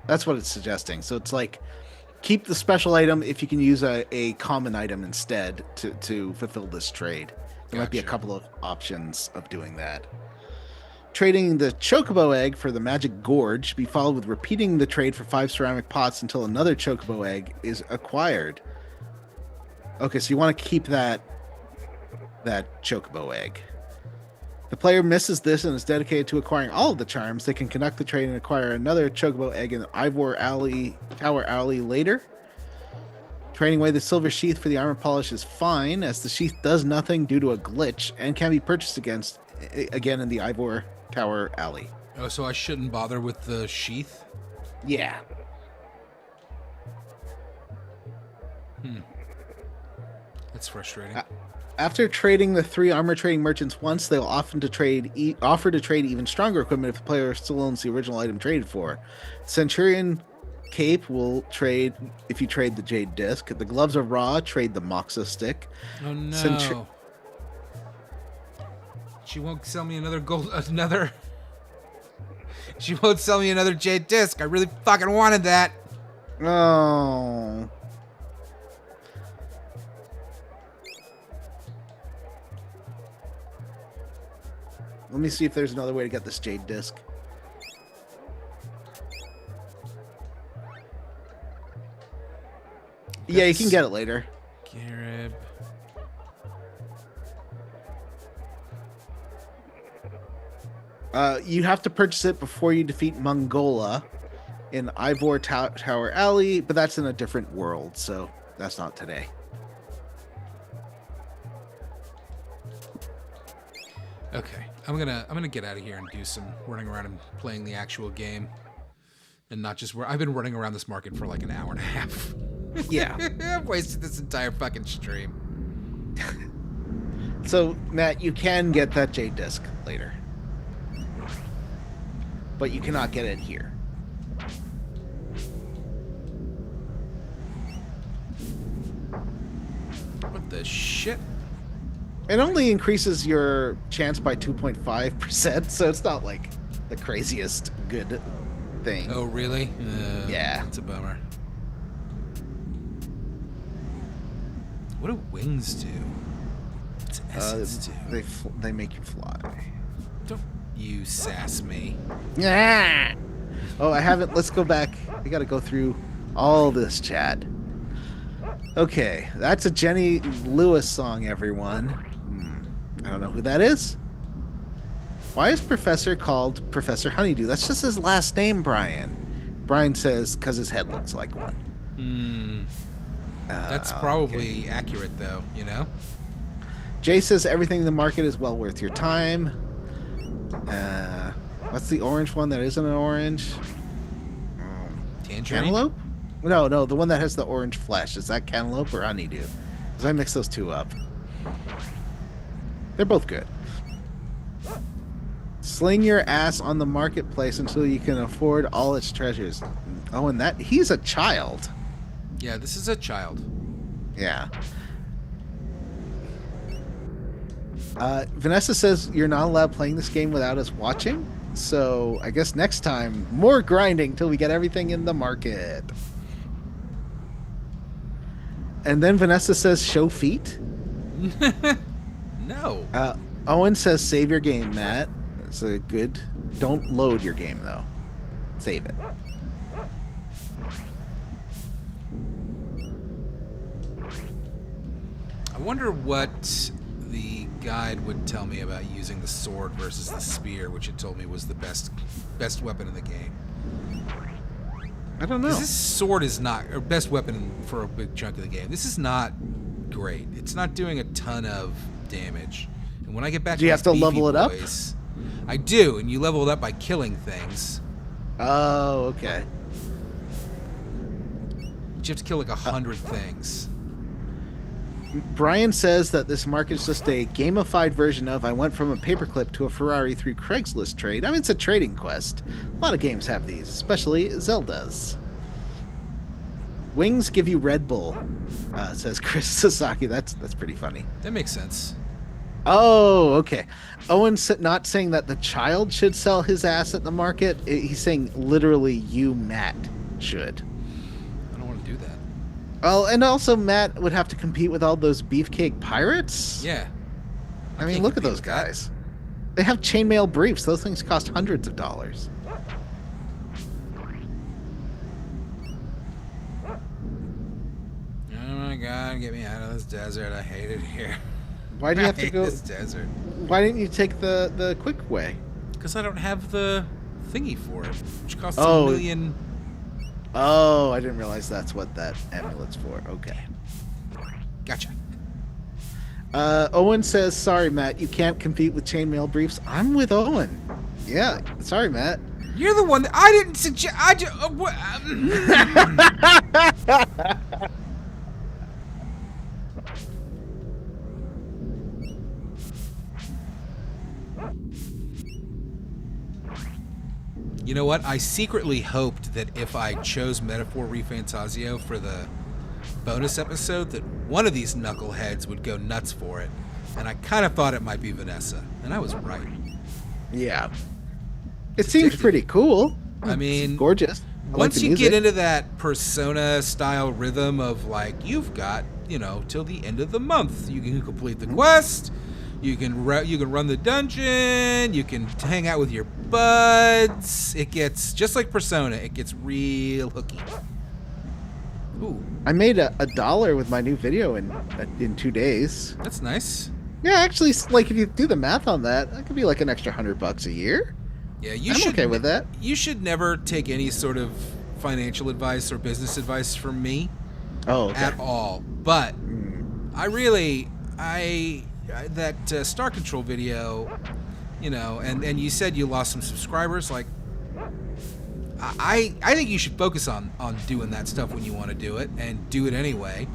That's what it's suggesting. So it's like, keep the special item if you can use a common item instead to fulfill this trade. There might be a Gotcha. couple of options of doing that. Trading the chocobo egg for the magic gorge be followed with repeating the trade for 5 ceramic pots until another chocobo egg is acquired. Okay, so you want to keep that chocobo egg. The player misses this and is dedicated to acquiring all of the charms. They can conduct the trade and acquire another chocobo egg in Ivor Alley, Tower Alley later. Trading away the silver sheath for the armor polish is fine, as the sheath does nothing due to a glitch and can be purchased again in the Ivor Tower Alley. Oh, so I shouldn't bother with the sheath? Yeah. That's frustrating. After trading the 3 armor trading merchants once, they'll offer to trade even stronger equipment if the player still owns the original item traded for. Centurion cape will trade if you trade the jade disc. The gloves are raw. Trade the moxa stick. Oh no. She won't sell me another. She won't sell me another jade disc. I really fucking wanted that. Oh. Let me see if there's another way to get this jade disc. Yeah, you can get it later. Garib. You have to purchase it before you defeat Mongola in Ivor Tower Alley, but that's in a different world, so that's not today. Okay, I'm gonna get out of here and do some running around and playing the actual game, and not just I've been running around this market for like an hour and a half. Yeah. I've wasted this entire fucking stream. So, Matt, you can get that Jade disc later, but you cannot get it here. What the shit? It only increases your chance by 2.5%, so it's not like the craziest good thing. Oh, really? Yeah. That's a bummer. What do wings do? What's essence do? They make you fly. Don't you sass me. Yeah. Oh, I haven't. Let's go back. We got to go through all this chat. Okay, that's a Jenny Lewis song, everyone. I don't know who that is. Why is Professor called Professor Honeydew? That's just his last name, Brian. Brian says because his head looks like one. That's probably accurate, though, you know? Jay says everything in the market is well worth your time. What's the orange one that isn't an orange? Tangerine? Cantaloupe? No, the one that has the orange flesh. Is that cantaloupe or honeydew? Because I mix those two up. They're both good. Sling your ass on the marketplace until you can afford all its treasures. Oh, and that he's a child. Yeah, this is a child. Yeah. Vanessa says you're not allowed playing this game without us watching. So I guess next time, more grinding till we get everything in the market. And then Vanessa says show feet. No. Owen says save your game, Matt. That's a good. Don't load your game though. Save it. I wonder what the guide would tell me about using the sword versus the spear, which it told me was the best weapon in the game. I don't know. This sword is not, or best weapon for a big chunk of the game. This is not great. It's not doing a ton of damage. And when I get back, Do you have to level it up? I do, and you level it up by killing things. Oh, okay. But you have to kill like 100 things. Brian says that this market is just a gamified version of I went from a paperclip to a Ferrari through Craigslist trade. I mean, it's a trading quest. A lot of games have these, especially Zelda's. Wings give you Red Bull, says Chris Sasaki. That's pretty funny. That makes sense. Oh, okay. Owen's not saying that the child should sell his ass at the market. He's saying literally you, Matt, should. I don't want to do that. Well, and also Matt would have to compete with all those beefcake pirates. Yeah. I mean, look at those guys. They have chainmail briefs. Those things cost hundreds of dollars. Oh my god, get me out of this desert. I hate it here. Why do you have to go this desert? Why didn't you take the quick way? Because I don't have the thingy for it, which costs Oh. $1 million. Oh, I didn't realize that's what that amulet's for. Okay. Gotcha. Owen says, sorry, Matt, you can't compete with chainmail briefs. I'm with Owen. Yeah, sorry, Matt. You're the one that I didn't suggest. I just. You know what? I secretly hoped that if I chose Metaphor Refantasio for the bonus episode, that one of these knuckleheads would go nuts for it. And I kind of thought it might be Vanessa. And I was right. Yeah. It seems pretty cool. I mean, it's gorgeous. Once you get into that Persona style rhythm of like, you've got, till the end of the month, you can complete the quest, you can run the dungeon, you can hang out with your buds. It gets just like Persona. It gets real hooky. Ooh, I made $1 with my new video in 2 days. that's nice. Yeah, actually, like if you do the math on that, that could be like an extra $100 a year. Yeah, you I'm should. okay with that. You should never take any sort of financial advice or business advice from me Oh, okay. at all. But I really, that Star Control video, and you said you lost some subscribers. Like, I think you should focus on doing that stuff when you want to do it and do it anyway.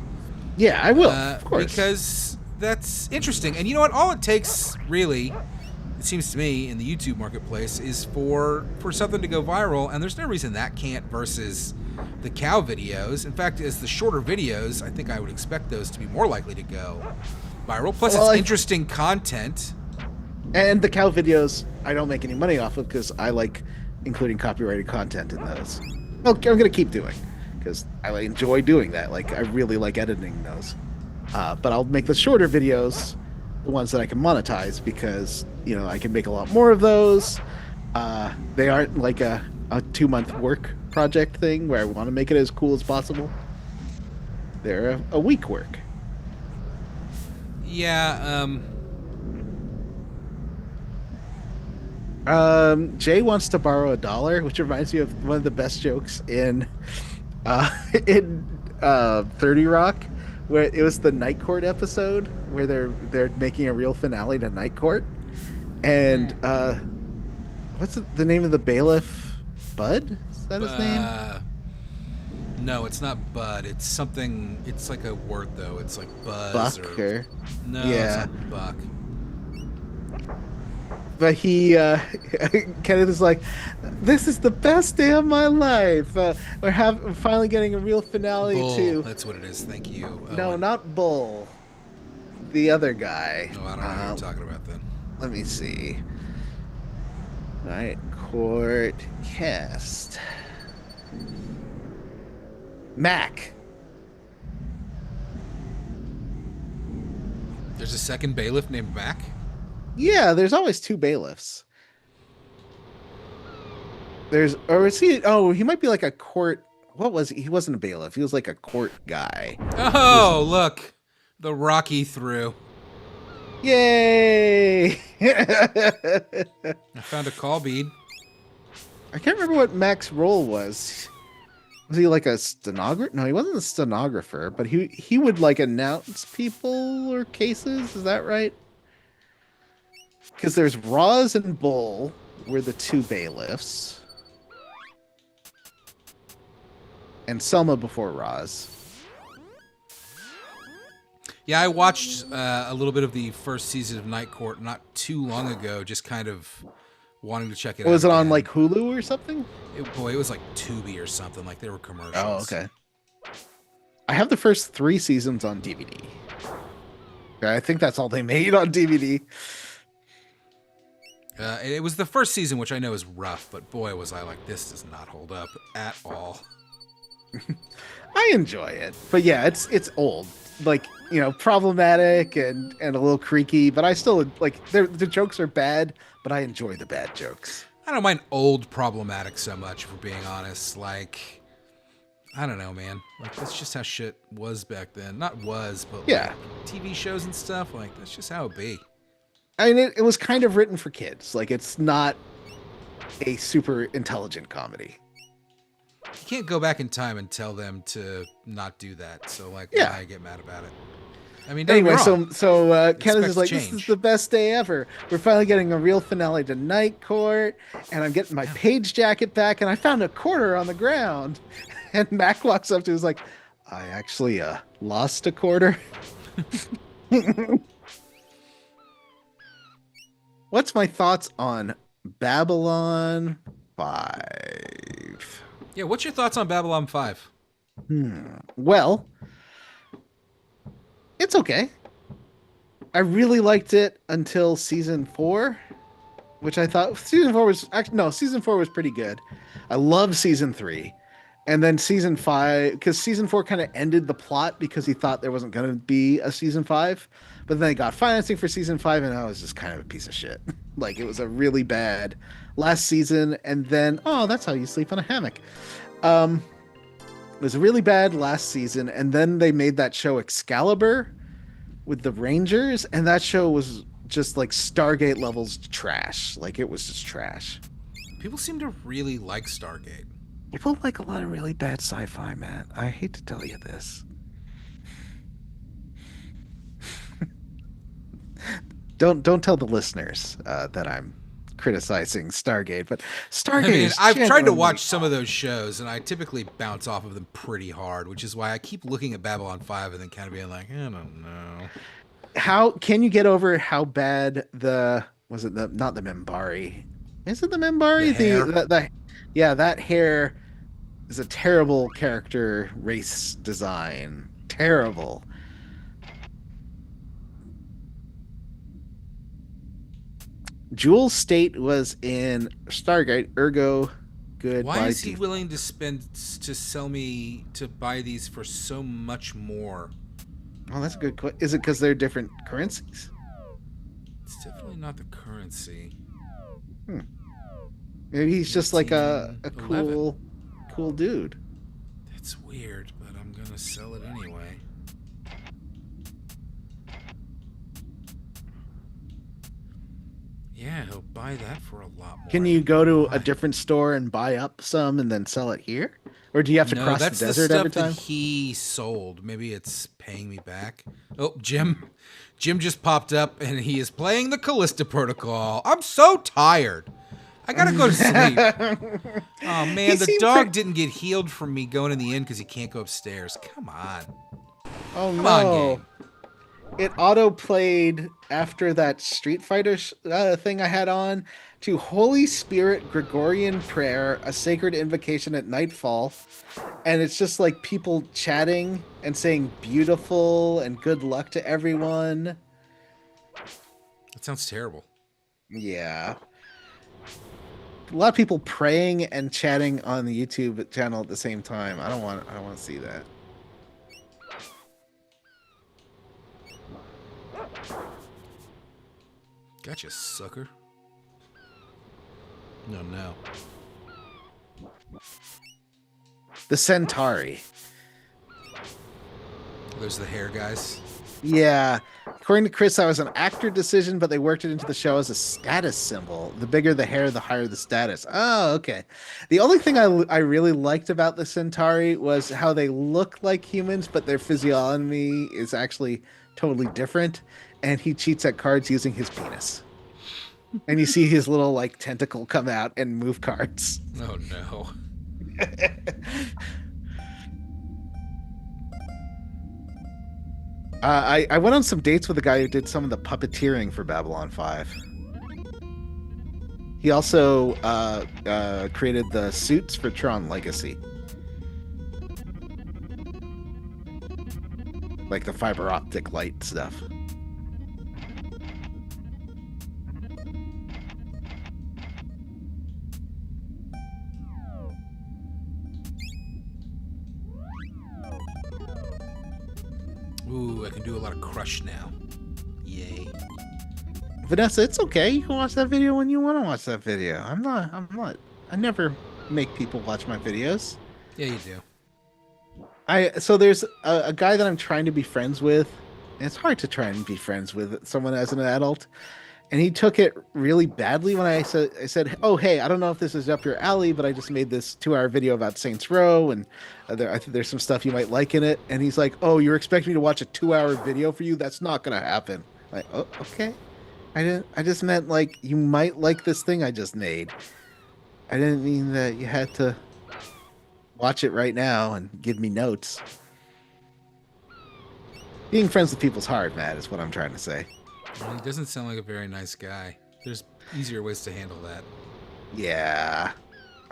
Yeah, I will, of course. Because that's interesting. And you know what? All it takes, really, it seems to me, in the YouTube marketplace, is for something to go viral, and there's no reason that can't versus the cow videos. In fact, as the shorter videos, I think I would expect those to be more likely to go viral. Plus, it's interesting content. And the cow videos, I don't make any money off of because I like including copyrighted content in those. Okay, I'm going to keep doing because I enjoy doing that. Like, I really like editing those. But I'll make the shorter videos, the ones that I can monetize, because I can make a lot more of those. They aren't like a 2-month work project thing where I want to make it as cool as possible. They're a week work. Yeah. Jay wants to borrow $1, which reminds me of one of the best jokes in 30 Rock, where it was the Night Court episode where they're making a real finale to Night Court, and what's the name of the bailiff? Bud? Is that his name? No, it's not Bud. It's something. It's like a word though. It's like Buzz Buck or no, yeah. It's not Buck. But he, Kenneth is like, this is the best day of my life. We're finally getting a real finale Bull, to. that's what it is. Thank you. No, not Bull. The other guy. Oh, I don't know what you're talking about then. Let me see. Night Court cast. Mac. There's a second bailiff named Mac? Yeah, there's always 2 bailiffs. He might be like a court. What was he? He wasn't a bailiff. He was like a court guy. Oh, look. The Rocky through. Yay! I found a call bead. I can't remember what Mac's role was. Was he like a stenographer? No, he wasn't a stenographer, but he would like announce people or cases. Is that right? Because there's Roz and Bull were the 2 bailiffs. And Selma before Roz. Yeah, I watched a little bit of the first season of Night Court not too long ago, just kind of wanting to check it out. Was it on again. like Hulu or something? It was like Tubi or something. Like they were commercials. Oh, okay. I have the first 3 seasons on DVD. I think that's all they made on DVD. It was the first season, which I know is rough, but boy, was I like, this does not hold up at all. I enjoy it, but yeah, it's old, like problematic and a little creaky. But I still like the jokes are bad, but I enjoy the bad jokes. I don't mind old problematic so much, if we're being honest. Like, I don't know, man. Like that's just how shit was back then. Not was, but yeah, like, TV shows and stuff. Like that's just how it be. I mean, it was kind of written for kids. Like, it's not a super intelligent comedy. You can't go back in time and tell them to not do that. So, like, yeah. why get mad about it? I mean, anyway, so Kenneth is like, change. This is the best day ever. We're finally getting a real finale to Night Court, and I'm getting my page jacket back, and I found a quarter on the ground. And Mac walks up to him, is like, I actually lost a quarter. What's my thoughts on Babylon 5? Yeah, what's your thoughts on Babylon 5? Well, it's okay. I really liked it until season 4, which I thought season 4 was pretty good. I loved season 3. And then season 5, because season 4 kind of ended the plot because he thought there wasn't going to be a season 5. But then they got financing for season 5, and I was just kind of a piece of shit. Like, it was a really bad last season. And then, that's how you sleep on a hammock. It was a really bad last season. And then they made that show Excalibur with the Rangers. And that show was just like Stargate levels trash. Like, it was just trash. People seem to really like Stargate. People like a lot of really bad sci-fi, man. I hate to tell you this. Don't tell the listeners that I'm criticizing Stargate, but Stargate I mean, is I've tried to watch genuinely some of those shows, and I typically bounce off of them pretty hard, which is why I keep looking at Babylon 5 and then kind of being like, I don't know. How can you get over how bad the was it the not the Minbari? Is it the The Minbari? hair. Yeah, that hair is a terrible character race design. Terrible. Jewel's state was in Stargate, ergo good Why by is he default. willing to sell me to buy these for so much more? Oh, that's a good question. Is it because they're different currencies? It's definitely not the currency. Hmm. Maybe he's just like a 1811. cool dude. That's weird, but I'm gonna sell it anyway. Yeah, he'll buy that for a lot more. Can I you don't go know to a why. different store and buy up some and then sell it here? Or do you have to No, cross the that's the desert every stuff that time? he sold. Maybe it's paying me back. Oh, Jim. Jim just popped up and he is playing the Callista Protocol. I'm so tired. I gotta go to sleep. Oh He man, the seemed dog pretty. didn't get healed from me going in the inn because he can't go upstairs. Come on. Oh Come on, no. game. It auto played after that Street Fighter thing I had on to Holy Spirit Gregorian Prayer, a sacred invocation at nightfall. And it's just like people chatting and saying beautiful and good luck to everyone. That sounds terrible. Yeah. A lot of people praying and chatting on the YouTube channel at the same time. I don't want to see that. Gotcha, sucker. No. The Centauri. Those are the hair guys. Yeah. According to Chris, that was an actor decision, but they worked it into the show as a status symbol. The bigger the hair, the higher the status. Oh, okay. The only thing I really liked about the Centauri was how they look like humans, but their physiognomy is actually totally different. And he cheats at cards using his penis. And you see his little like tentacle come out and move cards. Oh no. I went on some dates with a guy who did some of the puppeteering for Babylon 5. He also created the suits for Tron Legacy. Like the fiber optic light stuff. Ooh, I can do a lot of crush now. Yay. Vanessa, it's okay. You can watch that video when you want to watch that video. I never make people watch my videos. Yeah, you do. So there's a guy that I'm trying to be friends with. And it's hard to try and be friends with someone as an adult. And he took it really badly when I said, "Oh, hey, I don't know if this is up your alley, but I just made this 2-hour video about Saints Row, and I think there's some stuff you might like in it." And he's like, "Oh, you're expecting me to watch a 2-hour video for you? That's not gonna happen." Like, oh, okay. I just meant like you might like this thing I just made. I didn't mean that you had to watch it right now and give me notes. Being friends with people's hard, Matt, is what I'm trying to say. Well, he doesn't sound like a very nice guy. There's easier ways to handle that. Yeah.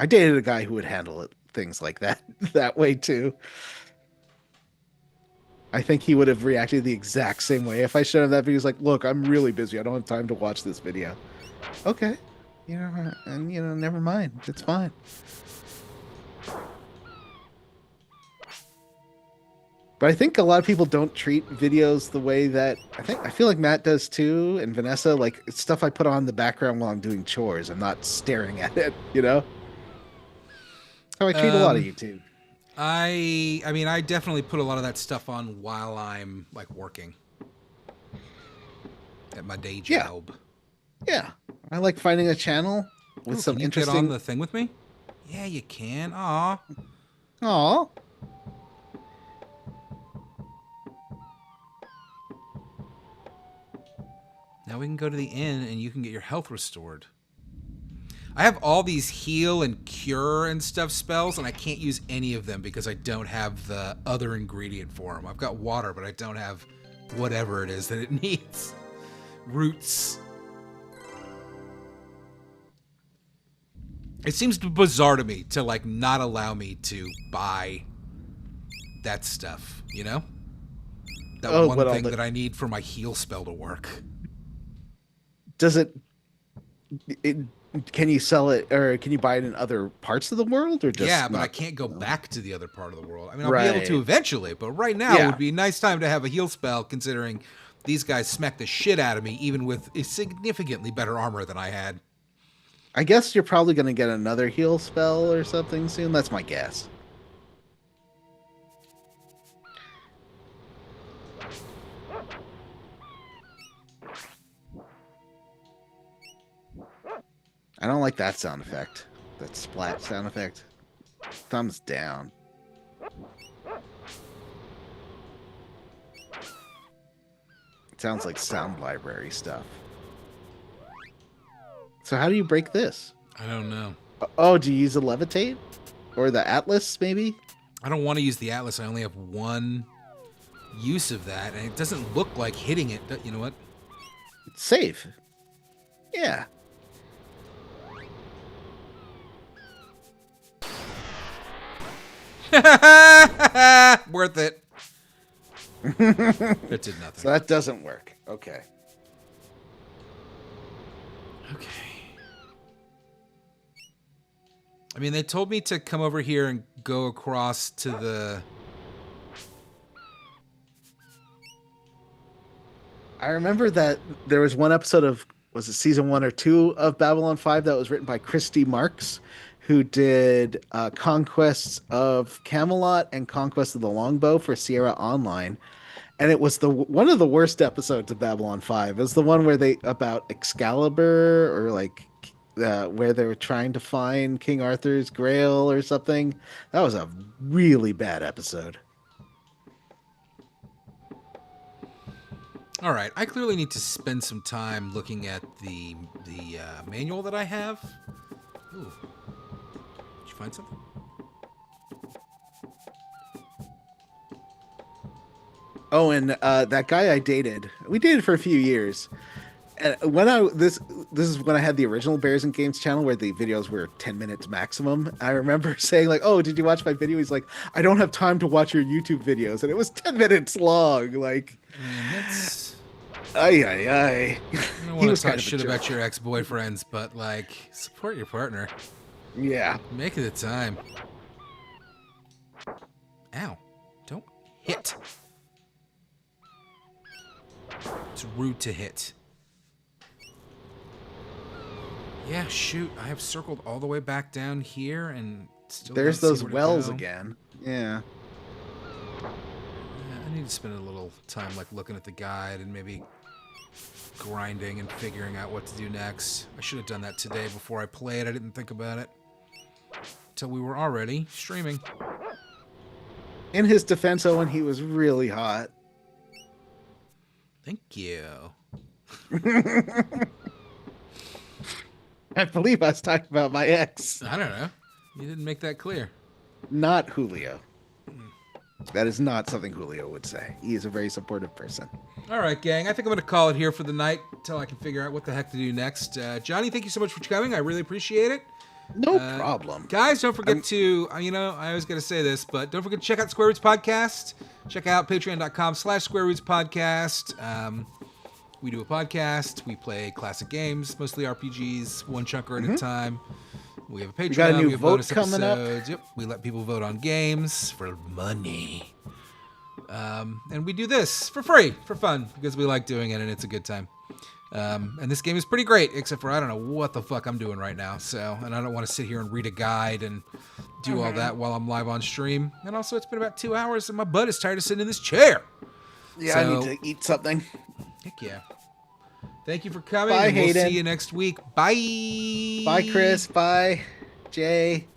I dated a guy who would handle it, things like that that way too. I think he would have reacted the exact same way if I showed him that video. He's like, "Look, I'm really busy. I don't have time to watch this video." Okay. Never mind. It's fine. But I think a lot of people don't treat videos the way that I feel like Matt does too, and Vanessa. Like, it's stuff I put on in the background while I'm doing chores. I'm not staring at it, That's how I treat a lot of YouTube. I mean, I definitely put a lot of that stuff on while I'm like working at my day Yeah. job. Yeah. I like finding a channel with Ooh, some can you get on interesting. the thing with me? Yeah, you can. Aw. Aw. Now we can go to the inn and you can get your health restored. I have all these heal and cure and stuff spells, and I can't use any of them because I don't have the other ingredient for them. I've got water, but I don't have whatever it is that it needs. Roots. It seems bizarre to me to like not allow me to buy that stuff, you know? That Oh, one what all thing the that I need for my heal spell to work. does it? Can you sell it or can you buy it in other parts of the world or Yeah, just but I not? can't go No. back to the other part of the world. I mean, I'll be able to Right. eventually, but right now Yeah. would be a nice time to have a heal spell considering these guys smacked the shit out of me even with a significantly better armor than I had. I guess you're probably going to get another heal spell or something soon. That's my guess. I don't like that sound effect. That splat sound effect. Thumbs down. It sounds like sound library stuff. So how do you break this? I don't know. Oh, do you use the levitate? Or the atlas, maybe? I don't want to use the Atlas. I only have one use of that, and it doesn't look like hitting it. You know what? It's safe. Yeah. Worth it. It did nothing. So that doesn't work. Okay. Okay. I mean, they told me to come over here and go across to the... I remember that there was one episode of, was it season 1 or 2 of Babylon 5 that was written by Christy Marks, who did Conquests of Camelot and Conquest of the Longbow for Sierra Online. And it was the one of the worst episodes of Babylon 5. It was the one where they, about Excalibur, or like where they were trying to find King Arthur's Grail or something. That was a really bad episode. All right, I clearly need to spend some time looking at the manual that I have. Ooh. Did you find something? Oh, and that guy I dated, we dated for a few years. And when this is when I had the original Bears and Games channel where the videos were 10 minutes maximum. I remember saying like, "Oh, did you watch my video?" He's like, "I don't have time to watch your YouTube videos," and it was 10 minutes long. Like, That's... ay ay ay. I don't He want was to talk kind of a shit jerk. about your ex-boyfriends, but like, support your partner. Yeah. Make it the time. Ow. Don't hit. It's rude to hit. Yeah, shoot. I have circled all the way back down here and still There's don't see those where to wells go. again. Yeah. Yeah, I need to spend a little time like looking at the guide and maybe grinding and figuring out what to do next. I should have done that today before I played. I didn't think about it until we were already streaming. In his defense, Owen, he was really hot. Thank you. I believe I was talking about my ex, I don't know. You didn't make that clear. not Julio. That is not something Julio would say. He is a very supportive person. All right, gang. I think I'm going to call it here for the night until I can figure out what the heck to do next. Johnny, thank you so much for coming. I really appreciate it. No problem. Guys, don't forget to, I always got to say this, but don't forget to check out Square Roots Podcast. Check out patreon.com/Square Roots Podcast. We do a podcast. We play classic games, mostly RPGs, one chunker at a time. We have a Patreon. got a new we have vote bonus coming up. episodes. Yep. We let people vote on games for money. And we do this for free, for fun, because we like doing it and it's a good time. And this game is pretty great, except for I don't know what the fuck I'm doing right now. So, and I don't want to sit here and read a guide and do all that while I'm live on stream. And also, it's been about 2 hours and my butt is tired of sitting in this chair. Yeah, I So- need to eat something. Heck yeah. Thank you for coming, Bye, and we'll Hayden. see you next week. Bye. Bye, Chris. Bye, Jay.